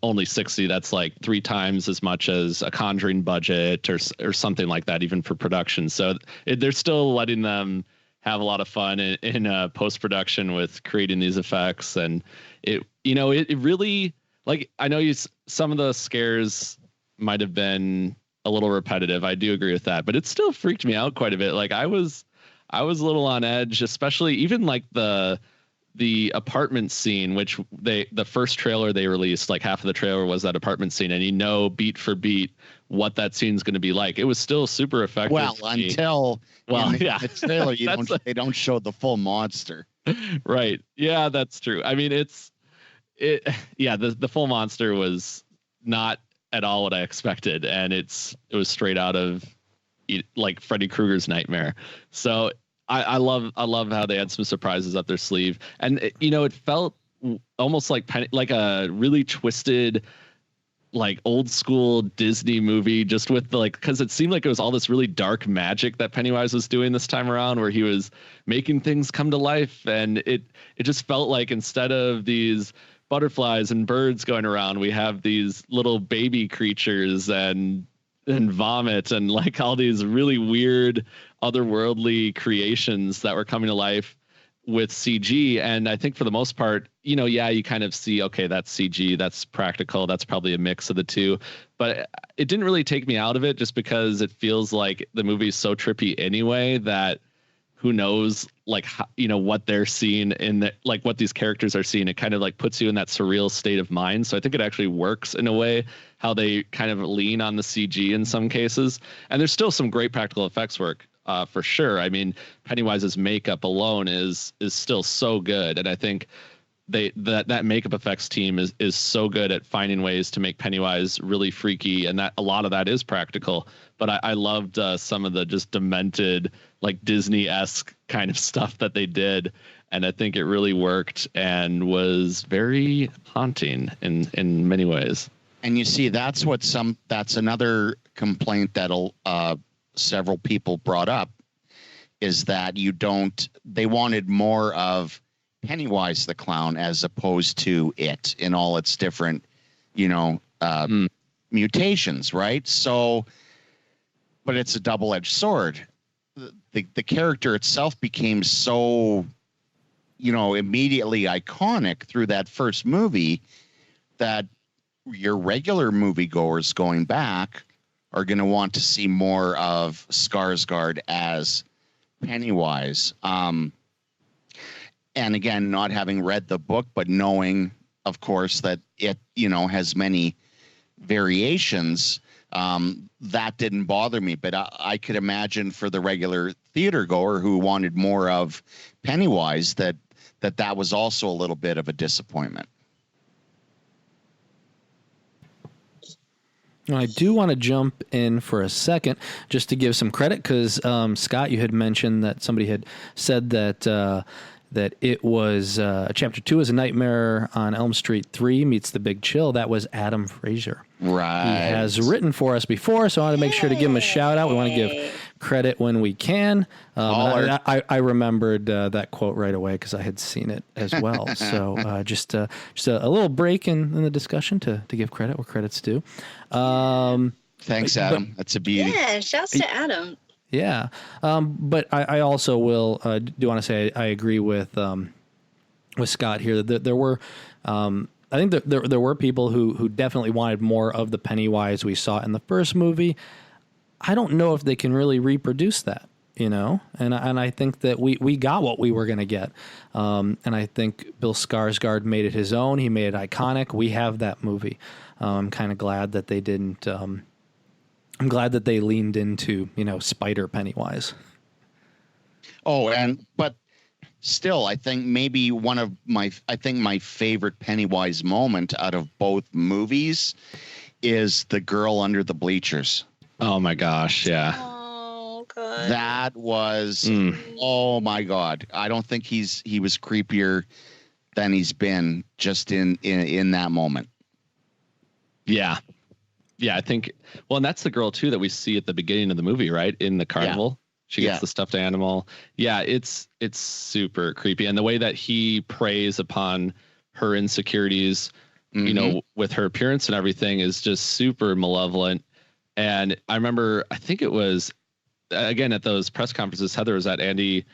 only 60, that's like 3 times as much as a Conjuring budget or something like that, even for production. So they're still letting them have a lot of fun in post-production with creating these effects. And it really, like, I know some of the scares might have been a little repetitive. I do agree with that, but it still freaked me out quite a bit. Like I was a little on edge, especially even like the apartment scene, which the first trailer they released, like half of the trailer was that apartment scene, and beat for beat what that scene's going to be like. It was still super effective. Well, until the trailer, they don't show the full monster. Right. Yeah, that's true. I mean, the full monster was not at all what I expected, and it was straight out of like Freddy Krueger's nightmare. So I love how they had some surprises up their sleeve, and it felt almost like a really twisted, like old school Disney movie, just with because it seemed like it was all this really dark magic that Pennywise was doing this time around, where he was making things come to life, and it just felt like instead of these butterflies and birds going around, we have these little baby creatures and vomit and like all these really weird otherworldly creations that were coming to life with CG. And I think for the most part, you kind of see, okay, that's CG, that's practical, that's probably a mix of the two, but it didn't really take me out of it, just because it feels like the movie is so trippy anyway that who knows, like, how, what they're seeing like what these characters are seeing. It kind of like puts you in that surreal state of mind. So I think it actually works in a way, how they kind of lean on the CG in some cases. And there's still some great practical effects work for sure. I mean, Pennywise's makeup alone is still so good. And I think that makeup effects team is so good at finding ways to make Pennywise really freaky, and that a lot of that is practical. But I loved some of the just demented, like Disney-esque kind of stuff that they did, and I think it really worked and was very haunting in many ways. And you see, that's another complaint that'll several people brought up, is that they wanted more of Pennywise the clown as opposed to it in all its different, mutations, right? So, but it's a double-edged sword. The character itself became so, immediately iconic through that first movie that your regular moviegoers going back are going to want to see more of Skarsgård as Pennywise. And again, not having read the book, but knowing, of course, that it, has many variations, that didn't bother me. But I could imagine for the regular theater goer who wanted more of Pennywise, that was also a little bit of a disappointment. I do want to jump in for a second just to give some credit, because Scott, you had mentioned that somebody had said that it was Chapter 2 is A Nightmare on Elm Street 3 meets The Big Chill. That was Adam Frazier. Right. He has written for us before, so I want to make sure to give him a shout out. We want to give credit when we can. I remembered that quote right away because I had seen it as well. So just a little break in the discussion to give credit where credit's due. Thanks, Adam. That's a beauty. Yeah, shouts to Adam. Yeah. But I also will do want to say I agree with Scott here. There were I think there were people who definitely wanted more of the Pennywise we saw in the first movie. I don't know if they can really reproduce that, and I think that we got what we were going to get. And I think Bill Skarsgård made it his own. He made it iconic. We have that movie. I'm kind of glad that they didn't I'm glad that they leaned into, Spider Pennywise. Oh, but still, I think maybe my favorite Pennywise moment out of both movies is the girl under the bleachers. Oh my gosh, yeah. Oh god. That was oh my god. I don't think he was creepier than he's been just in that moment. Yeah. Yeah, I think and that's the girl too that we see at the beginning of the movie, right? In the carnival. Yeah. She gets the stuffed animal. Yeah, it's super creepy. And the way that he preys upon her insecurities, with her appearance and everything is just super malevolent. And I remember, I think it was, again, at those press conferences, Heather was at, Andy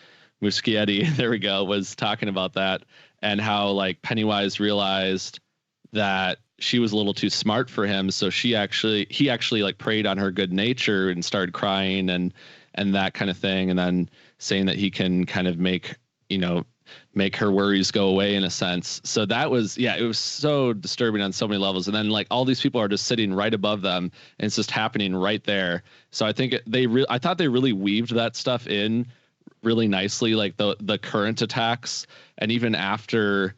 Muschietti, there we go, was talking about that and how like Pennywise realized that she was a little too smart for him. So he actually like preyed on her good nature and started crying and that kind of thing. And then saying that he can kind of make her worries go away in a sense. So that was, it was so disturbing on so many levels. And then like all these people are just sitting right above them and it's just happening right there. So I think I thought they really weaved that stuff in really nicely, like the current attacks. And even after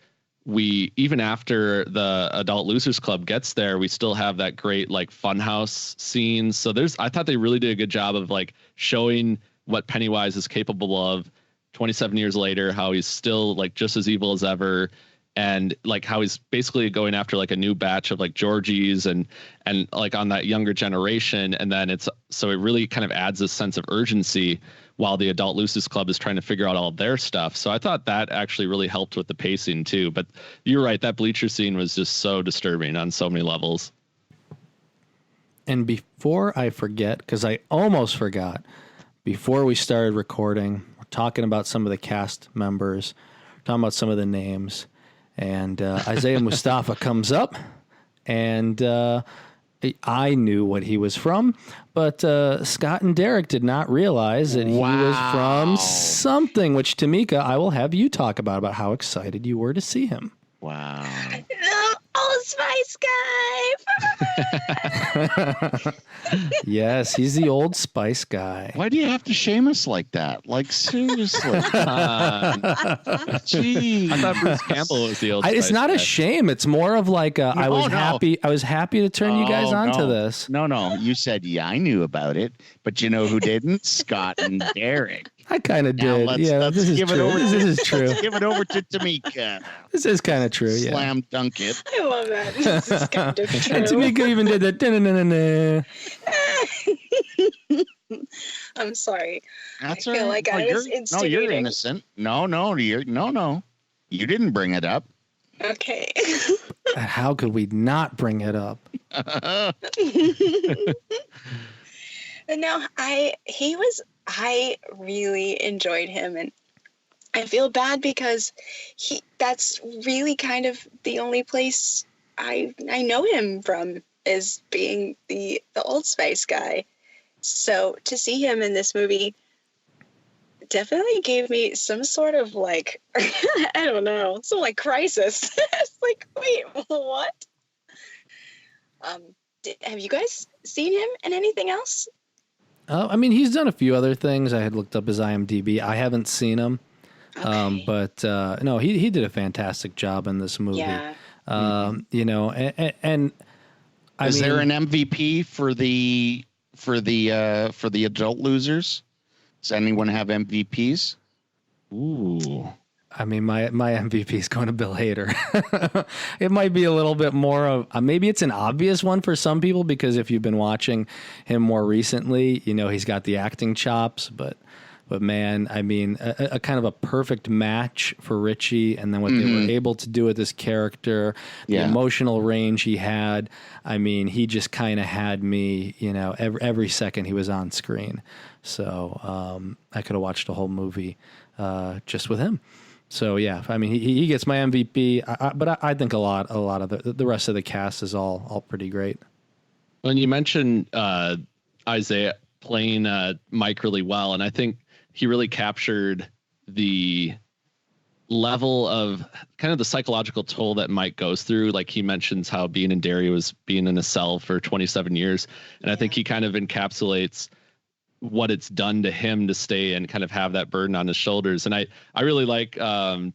the Adult Losers Club gets there, we still have that great like funhouse scene. So I thought they really did a good job of like showing what Pennywise is capable of 27 years later, how he's still like just as evil as ever, and like how he's basically going after like a new batch of like Georgies and like on that younger generation. And then it really kind of adds this sense of urgency while the Adult Losers Club is trying to figure out all their stuff. So I thought that actually really helped with the pacing too. But you're right, that bleacher scene was just so disturbing on so many levels. And before I forget, because I almost forgot, before we started recording, we're talking about some of the cast members, talking about some of the names, and Isaiah Mustafa comes up, and I knew what he was from, but Scott and Derek did not realize that he was from something, which, Tamika, I will have you talk about how excited you were to see him. Wow. The Old Spice guy. Yes, he's the Old Spice guy. Why do you have to shame us like that? Like, seriously. Jeez. I thought Bruce Campbell was the Old Spice It's not guy. a shame. It's more of like I was happy to turn you guys onto this. No. You said, yeah, I knew about it. But you know who didn't? Scott and Derek. I kind of did. Let's this is give true. it over. This is true. Let's give it over to Tamika. This is kind of true. Yeah. Slam dunk it. I love that. This is kind of true. And Tamika even did that. I'm sorry. That's I feel all like right. I was instigating. You're innocent. No. You didn't bring it up. Okay. How could we not bring it up? No, I really enjoyed him, and I feel bad because that's really kind of the only place I know him from, is being the Old Spice guy. So to see him in this movie definitely gave me some sort of like, I don't know, some like crisis. It's like, wait, what? Have you guys seen him in anything else? I mean, he's done a few other things. I had looked up his IMDb. I haven't seen him. Okay. But no, he did a fantastic job in this movie. Yeah. And Is there an MVP for the Adult Losers? Does anyone have MVPs? Ooh. I mean, my MVP is going to Bill Hader. It might be a little bit more of maybe it's an obvious one for some people because if you've been watching him more recently, he's got the acting chops. But man, I mean, a kind of a perfect match for Richie, and then what they were able to do with this character, the emotional range he had. I mean, he just kind of had me, every second he was on screen. So I could have watched a whole movie just with him. So yeah, I mean, he gets my MVP, but I think a lot of the rest of the cast is all pretty great. When you mentioned Isaiah playing Mike really well, and I think he really captured the level of kind of the psychological toll that Mike goes through. Like he mentions how being in Derry was being in a cell for 27 years. And I think he kind of encapsulates what it's done to him to stay and kind of have that burden on his shoulders. And I really like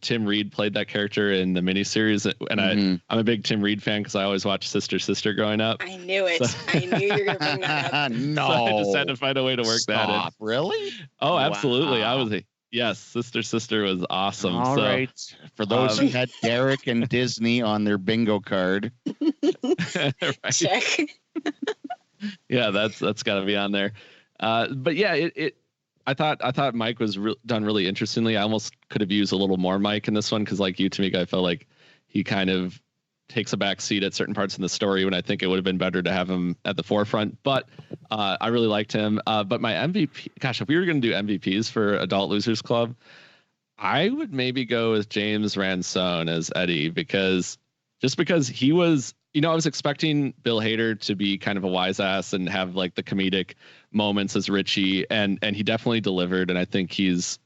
Tim Reed played that character in the miniseries. And I'm a big Tim Reed fan because I always watched Sister Sister growing up. I knew it. So, I knew you were going to bring that up. No. So I just had to find a way to work that in. Really? Oh, absolutely. Wow. Yes, Sister Sister was awesome. All right. For those who had Derek and Disney on their bingo card. Right. Check. Yeah, that's got to be on there. But yeah, I thought Mike was done really interestingly. I almost could have used a little more Mike in this one because, like you, Tamika, I felt like he kind of takes a back seat at certain parts in the story when I think it would have been better to have him at the forefront. But I really liked him. But my MVP, gosh, if we were going to do MVPs for Adult Losers Club, I would maybe go with James Ransone as Eddie because he was, I was expecting Bill Hader to be kind of a wise ass and have like the comedic moments as Richie, and he definitely delivered. And I think he's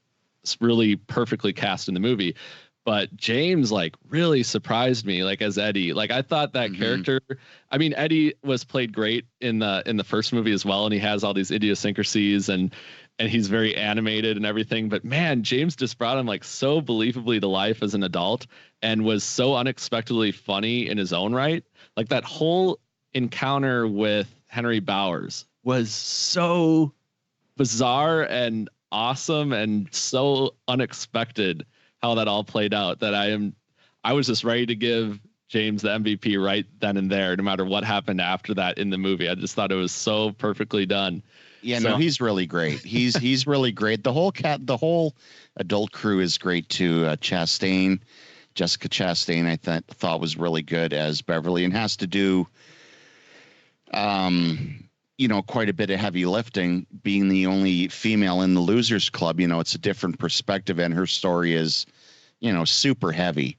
really perfectly cast in the movie. But James like really surprised me, like as Eddie. Like I thought that character. I mean, Eddie was played great in the first movie as well, and he has all these idiosyncrasies and he's very animated and everything. But man, James just brought him like so believably to life as an adult, and was so unexpectedly funny in his own right. Like that whole encounter with Henry Bowers was so bizarre and awesome and so unexpected how that all played out that I was just ready to give James the MVP right then and there, no matter what happened after that in the movie. I just thought it was so perfectly done. Yeah, no, he's really great. He's really great. The whole adult crew is great too. Chastain, Jessica Chastain, I thought was really good as Beverly, and has to do, quite a bit of heavy lifting, being the only female in the Losers Club. It's a different perspective, and her story is, super heavy.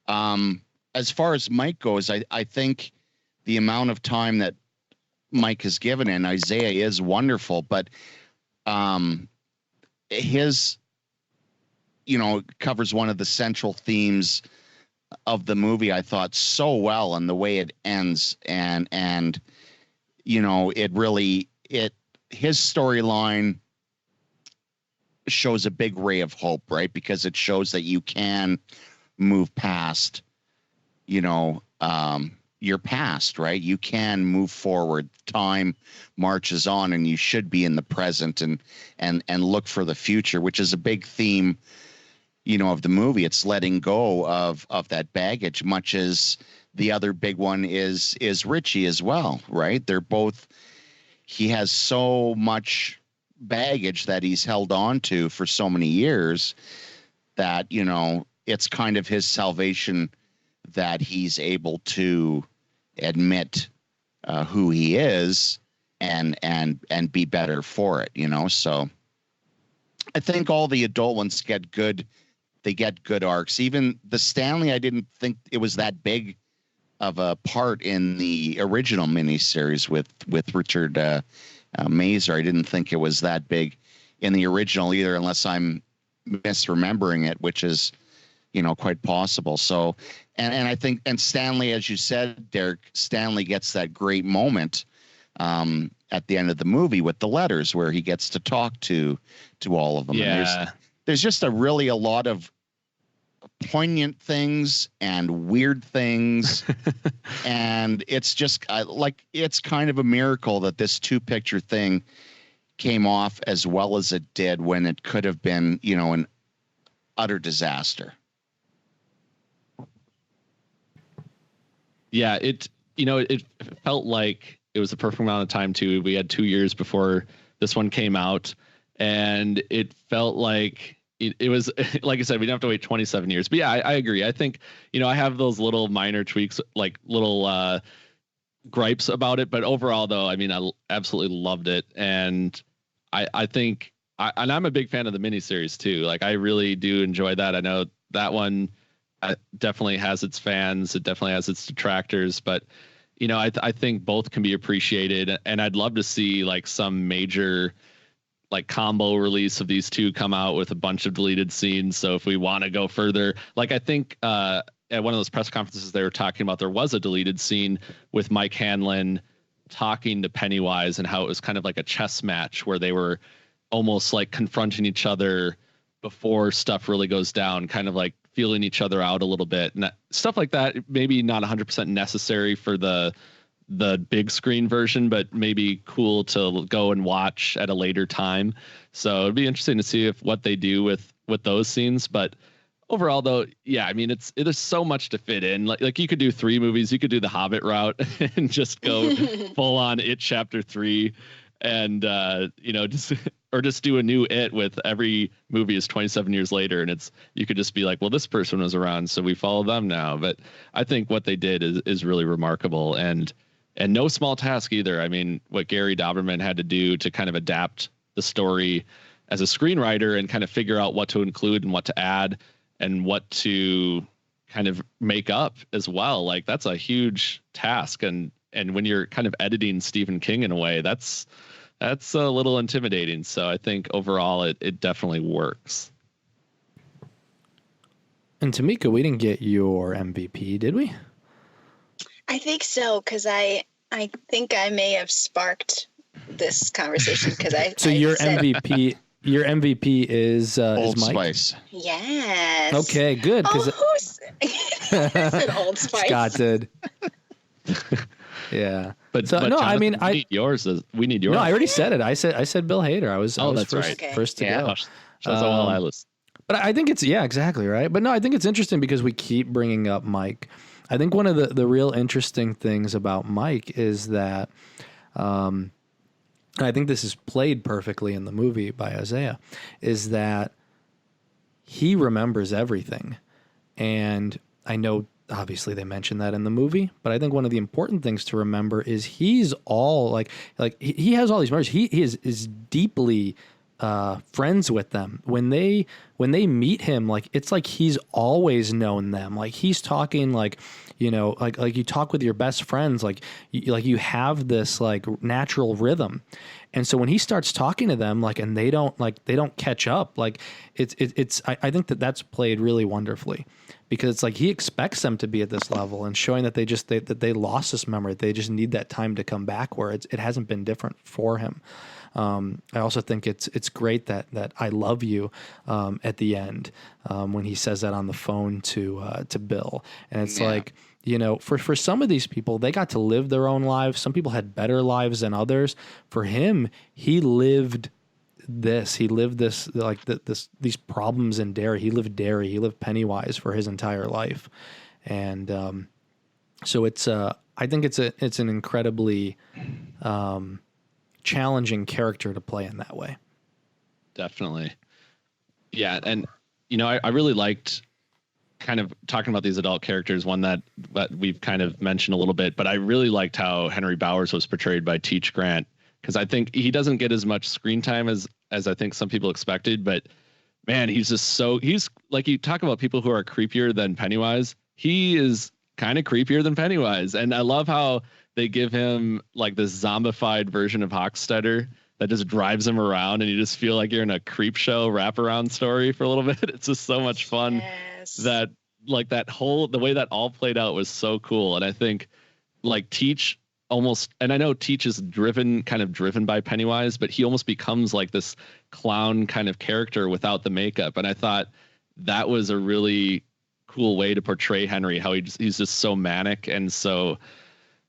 As far as Mike goes, I think the amount of time that Mike has given, and Isaiah is wonderful, but his, covers one of the central themes of the movie, I thought, so well, and the way it ends, and it really, his storyline shows a big ray of hope, right? Because it shows that you can move past, your past, right? You can move forward. Time marches on, and you should be in the present and look for the future, which is a big theme, of the movie. It's letting go of that baggage, much as the other big one is Richie as well, right? He has so much baggage that he's held on to for so many years that, it's kind of his salvation that he's able to admit who he is and be better for it, So I think all the adult ones get good arcs. Even the Stanley, I didn't think it was that big of a part in the original miniseries with Richard Mazer. I didn't think it was that big in the original either, unless I'm misremembering it, which is, quite possible. So, and I think, and Stanley, as you said, Derek, Stanley gets that great moment at the end of the movie with the letters where he gets to talk to all of them. Yeah. And there's just a lot of poignant things and weird things. And it's just it's kind of a miracle that this 2-picture thing came off as well as it did, when it could have been, an utter disaster. Yeah, it felt like it was the perfect amount of time too. We had 2 years before this one came out, and it felt like it was, like I said, we didn't have to wait 27 years. But yeah, I agree. I think, I have those little minor tweaks, like little gripes about it. But overall, though, I mean, I absolutely loved it. And I think, and I'm a big fan of the miniseries too. Like, I really do enjoy that. I know that one definitely has its fans. It definitely has its detractors. But, I think both can be appreciated. And I'd love to see like some major like combo release of these two come out with a bunch of deleted scenes. So if we want to go further, like I think at one of those press conferences they were talking about, there was a deleted scene with Mike Hanlon talking to Pennywise and how it was kind of like a chess match where they were almost like confronting each other before stuff really goes down, kind of like feeling each other out a little bit, and stuff like that. Maybe not 100% necessary for the big screen version, but maybe cool to go and watch at a later time. So it'd be interesting to see what they do with those scenes. But overall, though, yeah, I mean, it is so much to fit in. Like you could do 3 movies, you could do the Hobbit route and just go full on It Chapter 3, and just do a new It with every movie is 27 years later, and you could just be like, well, this person was around, so we follow them now. But I think what they did is really remarkable, and no small task either. I mean, what Gary Dauberman had to do to kind of adapt the story as a screenwriter and kind of figure out what to include and what to add and what to kind of make up as well. Like that's a huge task. And when you're kind of editing Stephen King in a way, that's a little intimidating. So I think overall it definitely works. And Tamika, we didn't get your MVP, did we? I think so, because I think I may have sparked this conversation because So your MVP is Old Mike? Spice. Yes. Okay, good. Who said Old Spice? Scott did. Yeah, but no, Jonathan, I mean, we need yours. No, I already said it. I said Bill Hader. I was that's first, right. first to go. Shows how well I listen. But I think it's exactly right. But no, I think it's interesting because we keep bringing up Mike. I think one of the real interesting things about Mike is that, and I think this is played perfectly in the movie by Isaiah, is that he remembers everything. And I know obviously they mentioned that in the movie, but I think one of the important things to remember is he's all like he has all these memories. He is deeply friends with them. When they meet him, like it's like he's always known them. Like he's talking like you talk with your best friends, like you have this like natural rhythm. And so when he starts talking to them, and they don't catch up, I think that's played really wonderfully, because it's like he expects them to be at this level and showing that they lost this memory. They just need that time to come back where it hasn't been different for him. I also think it's great that I love you at the end when he says that on the phone to Bill, and it's like, for some of these people, they got to live their own lives. Some people had better lives than others. For him, he lived this. He lived this these problems in Derry. He lived Derry. He lived Pennywise for his entire life, and so it's I think it's an incredibly challenging character to play in that way. Definitely. Yeah. And, I really liked kind of talking about these adult characters, one that we've kind of mentioned a little bit, but I really liked how Henry Bowers was portrayed by Teach Grant, because I think he doesn't get as much screen time as I think some people expected, but man, he's like, you talk about people who are creepier than Pennywise. He is kind of creepier than Pennywise. And I love how they give him like this zombified version of Hochstetter that just drives him around, and you just feel like you're in a creep show wraparound story for a little bit. It's just so much fun. Yes. That like the way that all played out was so cool. And I think like Teach almost, and I know Teach is driven by Pennywise, but he almost becomes like this clown kind of character without the makeup. And I thought that was a really cool way to portray Henry, how he's just so manic and so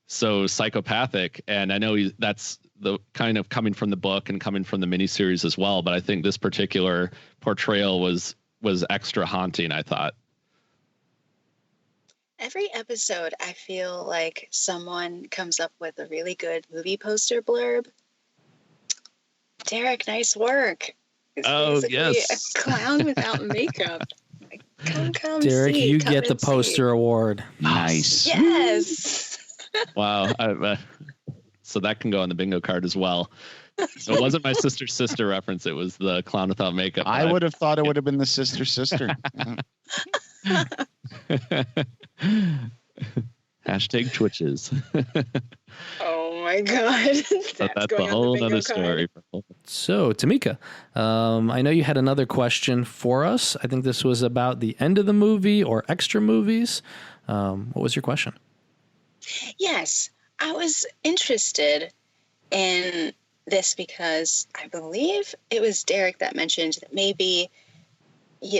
psychopathic. And I know that's the kind of coming from the book and coming from the miniseries as well. But I think this particular portrayal was extra haunting, I thought. Every episode, I feel like someone comes up with a really good movie poster blurb. Derek, nice work. It's yes. A clown without makeup. Like, come Derek, see, you come get the and poster award. Nice. Yes. Wow. So that can go on the bingo card as well. So it wasn't my sister's sister reference. It was the clown without makeup. I would have thought it would have been the sister. Hashtag Twitches. Oh Oh my God. That's a whole other story. So, Tamika, I know you had another question for us. I think this was about the end of the movie or extra movies. What was your question? Yes, I was interested in this because I believe it was Derek that mentioned that maybe, he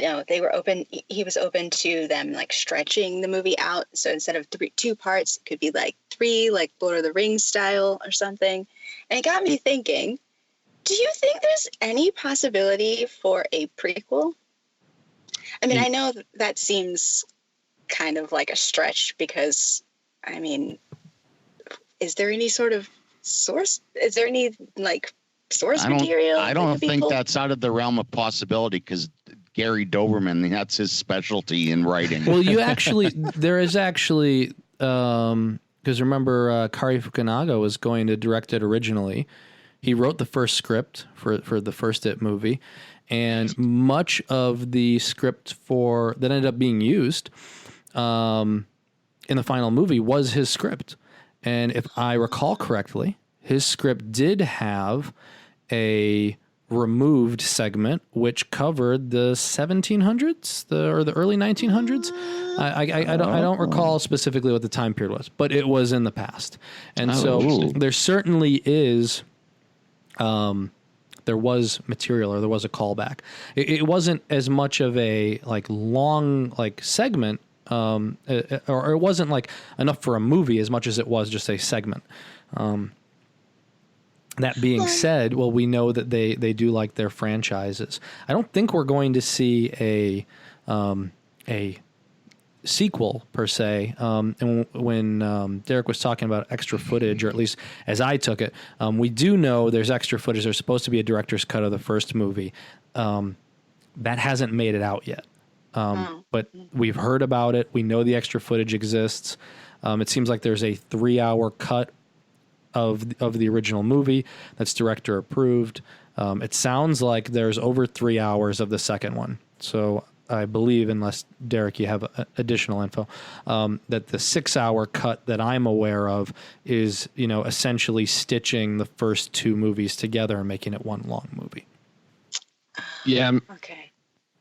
was open to them like stretching the movie out. So instead of two parts, it could be like three, like Lord of the Rings style or something. And it got me thinking, do you think there's any possibility for a prequel? I mean, I know that seems kind of like a stretch because, I mean, is there any sort of source? Is there any like source material? I don't think that's out of the realm of possibility because Gary Doberman, that's his specialty in writing. Well, there is actually, because remember, Kari Fukunaga was going to direct it originally. He wrote the first script for the first It movie, and much of the script that ended up being used in the final movie was his script. And if I recall correctly, his script did have a removed segment which covered the 1700s or the early 1900s. I don't recall specifically what the time period was, but it was in the past. And there certainly is there was material, or there was a callback. It wasn't as much of a like long like segment, or it wasn't like enough for a movie as much as it was just a segment. That being said, well, we know that they do like their franchises. I don't think we're going to see a sequel per se. And when Derek was talking about extra footage, or at least as I took it, we do know there's extra footage. There's supposed to be a director's cut of the first movie. That hasn't made it out yet. But we've heard about it. We know the extra footage exists. It seems like there's a 3-hour cut of the original movie that's director approved. It sounds like there's over 3 hours of the second one. So I believe, unless Derek, you have additional info, that the 6-hour cut that I'm aware of is, essentially stitching the first two movies together and making it one long movie. Yeah. Okay.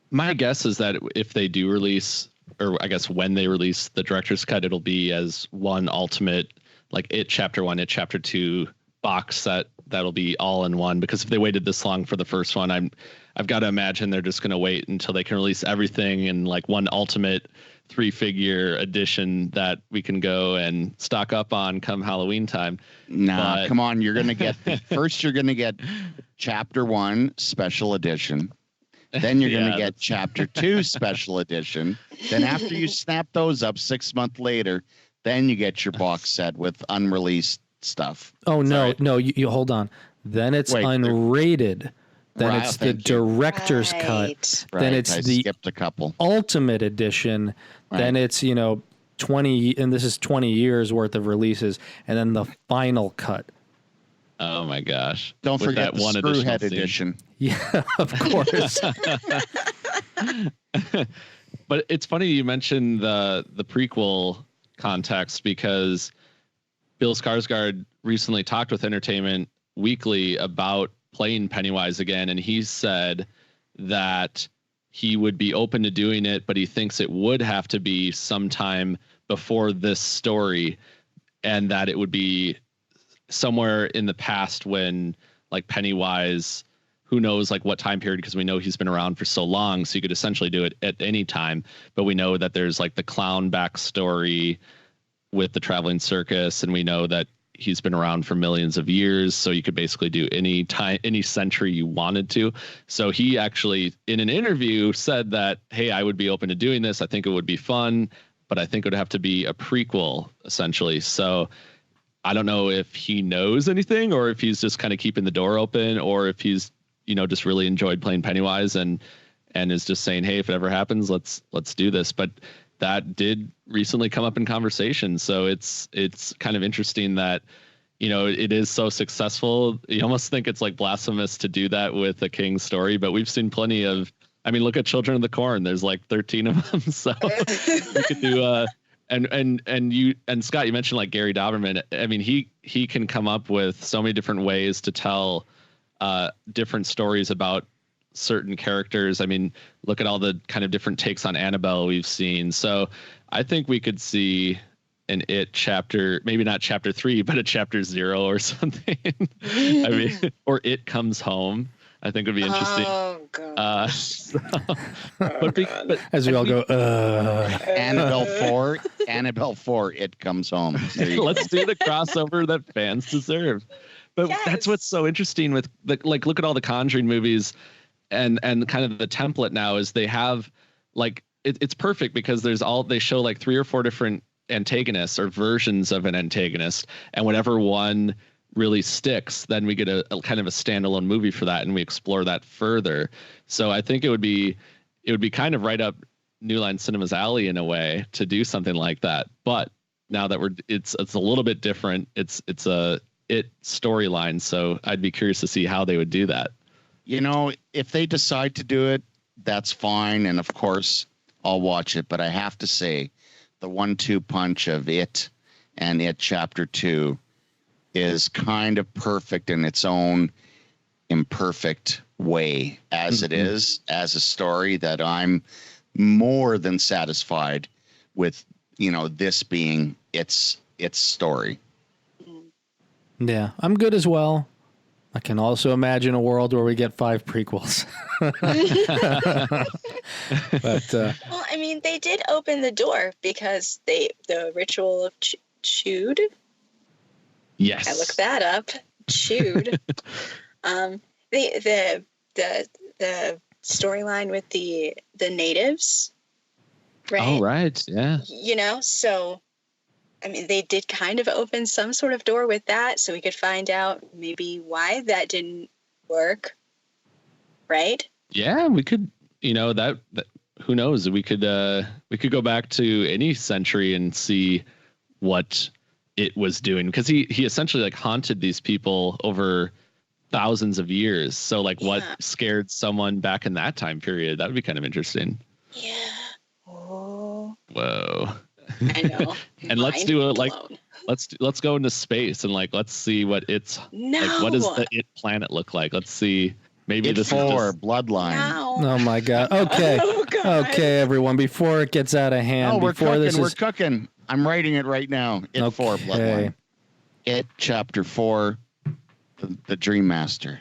My guess is that if they do release, or I guess when they release the director's cut, it'll be as one ultimate, like It Chapter 1, It Chapter 2 box set that'll be all in one. Because if they waited this long for the first one, I've got to imagine they're just going to wait until they can release everything in like one ultimate 3-figure edition that we can go and stock up on come Halloween time. Nah, come on. You're going to get first. You're going to get Chapter 1 special edition. Then you're going to get Chapter 2 special edition. Then after you snap those up 6 months later, then you get your box set with unreleased stuff. Oh, no, you hold on. Then it's unrated. Then it's the director's cut. Then it's the skipped a couple. Ultimate edition. Right. Then it's, 20, and this is 20 years worth of releases. And then the final cut. Oh my gosh. Don't forget the Screwhead edition. Yeah, of course. But it's funny you mentioned the prequel context, because Bill Skarsgård recently talked with Entertainment Weekly about playing Pennywise again, and he said that he would be open to doing it, but he thinks it would have to be sometime before this story, and that it would be somewhere in the past when like Pennywise, who knows like what time period, because we know he's been around for so long, so you could essentially do it at any time. But we know that there's like the clown backstory with the traveling circus, and we know that he's been around for millions of years, so you could basically do any time, any century you wanted to. So he actually, in an interview, said that, hey, I would be open to doing this. I think it would be fun, but I think it would have to be a prequel, essentially. So I don't know if he knows anything, or if he's just kind of keeping the door open, or if he's, just really enjoyed playing Pennywise and is just saying, hey, if it ever happens, let's do this. But that did recently come up in conversation. So it's kind of interesting that, it is so successful. You almost think it's like blasphemous to do that with a King story, but we've seen plenty of, look at Children of the Corn. There's like 13 of them. So we could do And you and Scott, you mentioned like Gary Dauberman. I mean, he can come up with so many different ways to tell different stories about certain characters. I mean, look at all the kind of different takes on Annabelle we've seen. So I think we could see an It chapter, maybe not chapter 3, but a chapter 0 or something. I mean, or It Comes Home. I think would be interesting. Oh god. But As we all go, Annabelle 4, It Comes Home. let's do the crossover that fans deserve. But that's what's so interesting with like, look at all the Conjuring movies and kind of the template now is they have like, it's perfect because they show like 3 or 4 different antagonists or versions of an antagonist, and whatever one really sticks, then we get a kind of a standalone movie for that, and we explore that further. So I think it would be kind of right up New Line Cinema's alley in a way to do something like that. But now that it's a little bit different. It's a storyline, so I'd be curious to see how they would do that. You know, if they decide to do it, that's fine, and of course I'll watch it. But I have to say, the 1-2 punch of It and It Chapter 2 is kind of perfect in its own imperfect way as it is, as a story that I'm more than satisfied with, this being its story. yeah, I'm good as well. I can also imagine a world where we get 5 prequels. But Well, I mean, they did open the door because the ritual of Chewed. Yes, I looked that up. Chewed. The storyline with the natives, right? Oh, right. Yeah. So I mean, they did kind of open some sort of door with that, so we could find out maybe why that didn't work, right? Yeah, we could. That who knows? We could go back to any century and see what it was doing, because he essentially like haunted these people over thousands of years. So like, what scared someone back in that time period? That would be kind of interesting. Yeah. Oh. Whoa. I know. And let's do it like let's go into space and like let's see what it's like. What does the It planet look like? Let's see. Maybe It this 4 is just, Bloodline. No. oh my god. Okay. Oh, God. Okay, everyone. Before it gets out of hand, Oh, we're cooking. I'm writing it right now. It 4 Okay. Bloodline. It Chapter 4, the Dream Master.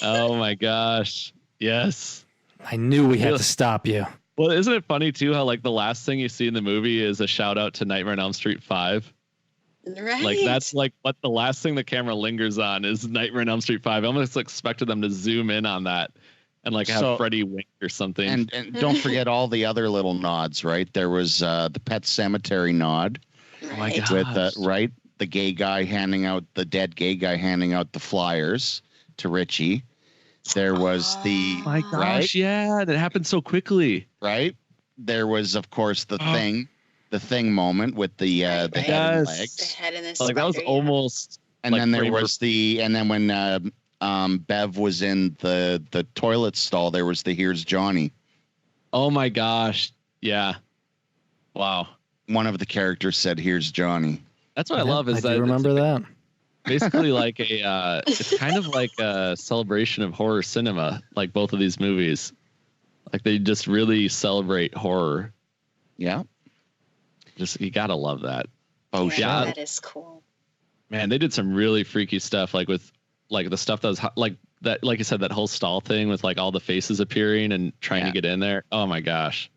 oh my gosh. Yes. I knew we had to stop you. Well, isn't it funny too how like the last thing you see in the movie is a shout out to Nightmare on Elm Street 5? Right. Like that's like what the last thing the camera lingers on is Nightmare on Elm Street 5. I almost expected them to zoom in on that and like have Freddy wink or something. And don't forget all the other little nods, right? There was the Pet Cemetery nod. Oh my Right. gosh. With the dead gay guy handing out the flyers to Richie. There was the My gosh, yeah, that happened so quickly. right. There was, of course, the thing moment with the head and Yes. The legs, head and the Like that was spider, almost and like then there Kramer- was when Bev was in the toilet stall, there was the "Here's Johnny." oh my gosh, yeah, wow. One of the characters said, "Here's Johnny." That's what I love is I that do remember that. basically like it's kind of like a celebration of horror cinema, like both of these movies. Like they just really celebrate horror. Yeah. Just you gotta love that. Oh, yeah. That is cool. Man, they did some really freaky stuff, like with like the stuff that was like that, like you said, that whole stall thing with like all the faces appearing and trying to get in there. Oh my gosh.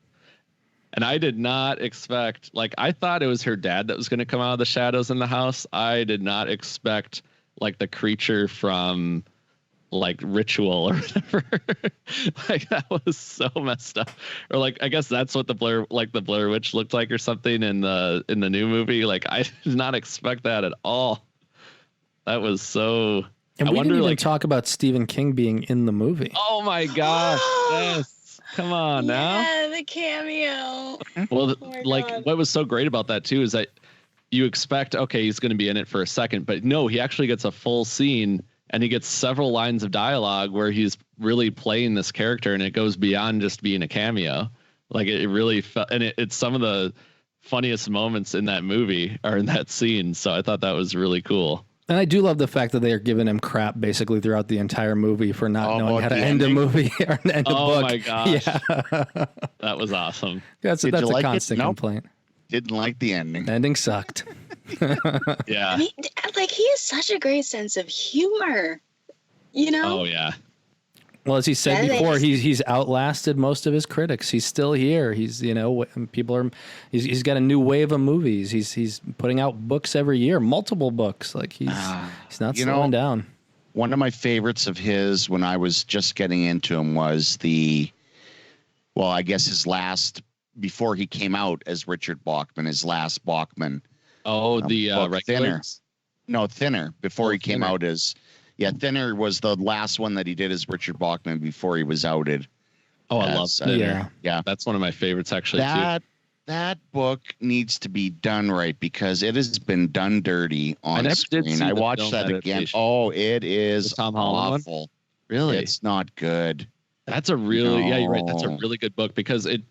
And I did not expect, like, I thought it was her dad that was going to come out of the shadows in the house. I did not expect, like, the creature from, like, Ritual or whatever. Like, that was so messed up. Or, like, I guess that's what the Blair Witch looked like or something in the new movie. Like, I did not expect that at all. That was so... And I we wonder, didn't even like, talk about Stephen King being in the movie. oh, my gosh. Yes. Come on now. Yeah, the cameo. Well, Oh my like God. what was so great about that too is that you expect, okay, he's going to be in it for a second, but no, he actually gets a full scene and he gets several lines of dialogue where he's really playing this character, and it goes beyond just being a cameo. Like it really felt, and it's some of the funniest moments in that movie are in that scene. So I thought that was really cool. And I do love the fact that they are giving him crap basically throughout the entire movie for not knowing how to end a movie or end a book. Oh my gosh. Yeah. That was awesome. That's a like it? constant Nope. complaint. Didn't like the ending. Ending sucked. Yeah. I mean, like, he has such a great sense of humor, you know? Oh yeah. Well, as he said Yeah, before, he's outlasted most of his critics. He's still here. He's he's got a new wave of movies. He's putting out books every year, multiple books. Like he's not slowing down. One of my favorites of his when I was just getting into him was I guess his last, before he came out as Richard Bachman, his last Bachman. Oh, the book, Thinner. regulars? No, Thinner. Before he came Thinner. out as, Thinner was the last one that he did as Richard Bachman before he was outed. Oh, I love Thinner. Yeah. That's one of my favorites actually too. That book needs to be done right because it has been done dirty on I never did screen. see I the watched film that again. adaptation. Oh, it is The Tom Holland one? awful. Really? It's not good. That's a really No. yeah, you're right. That's a really good book because it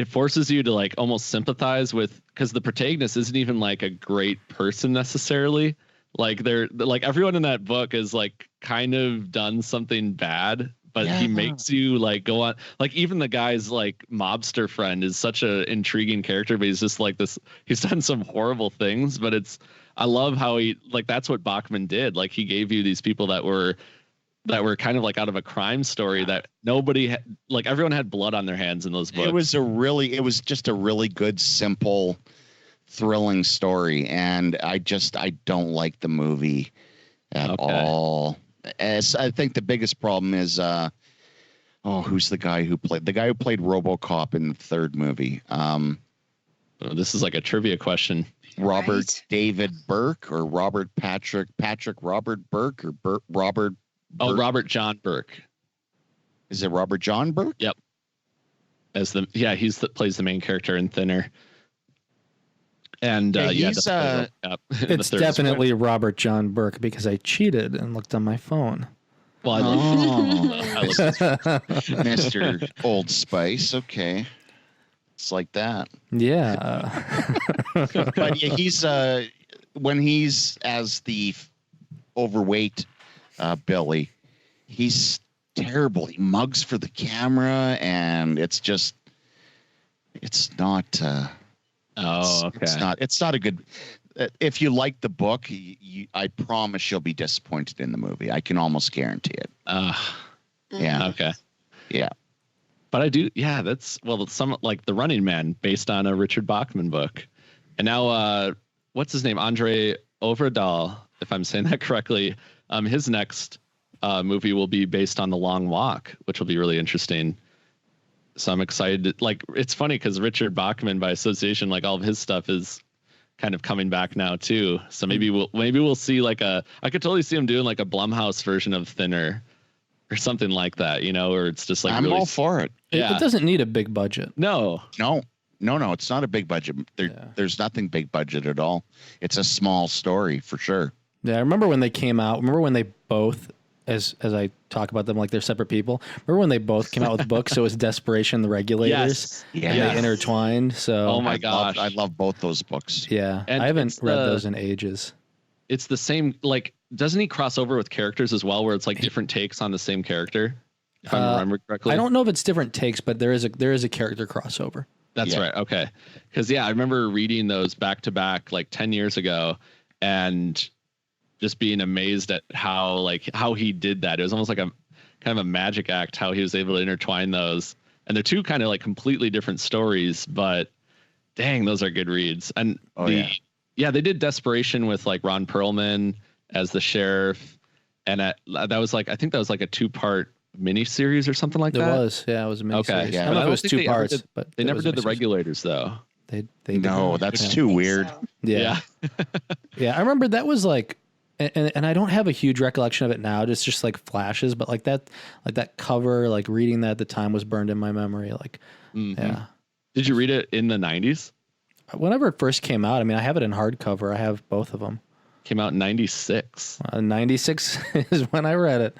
forces you to like almost sympathize with, because the protagonist isn't even like a great person necessarily. Like they're like everyone in that book is like kind of done something bad, but he makes you like go on. Like even the guy's like mobster friend is such a intriguing character, but he's just like this. He's done some horrible things, but I love how he like that's what Bachman did. Like he gave you these people that were kind of like out of a crime story that nobody like everyone had blood on their hands in those books. It was just a really good, simple, thrilling story, and I don't like the movie at all. As I think the biggest problem is who's the guy who played RoboCop in the third movie? This is like a trivia question. Robert David Burke or Patrick Robert Burke or Robert. Oh, Robert John Burke. Is it Robert John Burke? Yep. Plays the main character in Thinner. And he's it's definitely Robert John Burke because I cheated and looked on my phone. Well, I love Mr. Old Spice. Okay. It's like that. Yeah. But yeah, he's when he's as the overweight Billy, he's terrible. He mugs for the camera, and it's not. It's not a good. If you like the book, I promise you'll be disappointed in the movie. I can almost guarantee it. Yeah. Okay. Yeah. But I do. Yeah, that's some like The Running Man based on a Richard Bachman book, and now what's his name? Andre Overdal, if I'm saying that correctly. His next movie will be based on The Long Walk, which will be really interesting. So I'm excited. Like, it's funny because Richard Bachman, by association, like all of his stuff is kind of coming back now too. So maybe we'll see I could totally see him doing like a Blumhouse version of Thinner or something like that, or it's just like I'm all for it. It doesn't need a big budget. No, it's not a big budget. There's nothing big budget at all. It's a small story for sure. Yeah, I remember when they came out. Remember when they both, as I talk about them like they're separate people. Remember when they both came out with books? So it was Desperation, The Regulators. Yes. And they intertwined. So oh my gosh, I love both those books. Yeah, and I haven't read those in ages. It's the same. Like, doesn't he cross over with characters as well, where it's like different takes on the same character? If I remember correctly, I don't know if it's different takes, but there is a character crossover. That's right. Okay, because I remember reading those back to back like 10 years ago, and just being amazed at how he did that. It was almost like a kind of a magic act how he was able to intertwine those. And they're two kind of like completely different stories, but dang, those are good reads. And they did Desperation with like Ron Perlman as the sheriff. And that was like, I think that was like a 2-part miniseries or something like that. It was a miniseries. Okay. Yeah. I don't know if it was 2 parts, but they never did the Regulators though. They no, that's too weird. So. Yeah. Yeah. I remember that was like, and I don't have a huge recollection of it now. It's just like flashes, but like that cover, like reading that at the time was burned in my memory. Like, yeah. Did you read it in the 90s? Whenever it first came out, I mean, I have it in hardcover. I have both of them. Came out in 96. 96 is when I read it.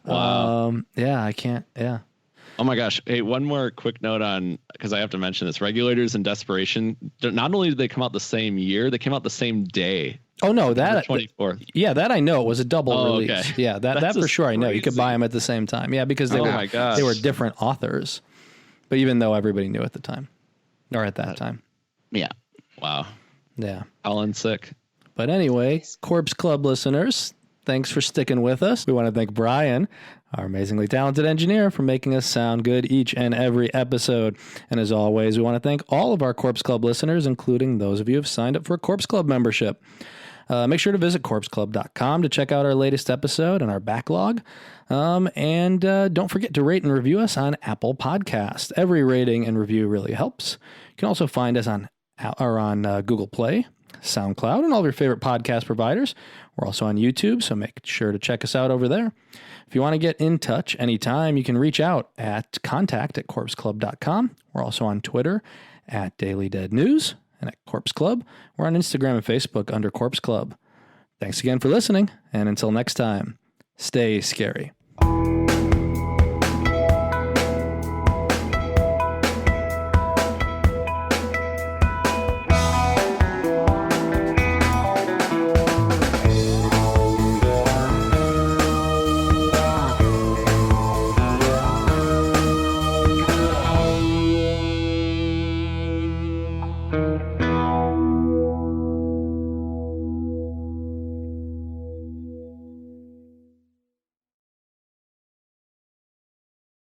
Wow. Yeah, I can't. Yeah. Oh my gosh. Hey, one more quick note on, because I have to mention this. Regulators and Desperation, not only did they come out the same year, they came out the same day. Oh no, that 24th. Yeah, that I know. It was a double release. Okay. Yeah, that for sure I know. You could buy them at the same time. Yeah, because they were different authors. But even though everybody knew at the time, or at that time. Yeah. Wow. Yeah. Alan's sick. But anyway, Corpse Club listeners, thanks for sticking with us. We want to thank Brian, our amazingly talented engineer, for making us sound good each and every episode. And as always, we want to thank all of our Corpse Club listeners, including those of you who have signed up for a Corpse Club membership. Make sure to visit corpseclub.com to check out our latest episode and our backlog. And don't forget to rate and review us on Apple Podcasts. Every rating and review really helps. You can also find us on Google Play, SoundCloud, and all of your favorite podcast providers. We're also on YouTube, so make sure to check us out over there. If you want to get in touch anytime, you can reach out at contact@corpseclub.com. We're also on Twitter at Daily Dead News and at Corpse Club. We're on Instagram and Facebook under Corpse Club. Thanks again for listening, and until next time, stay scary.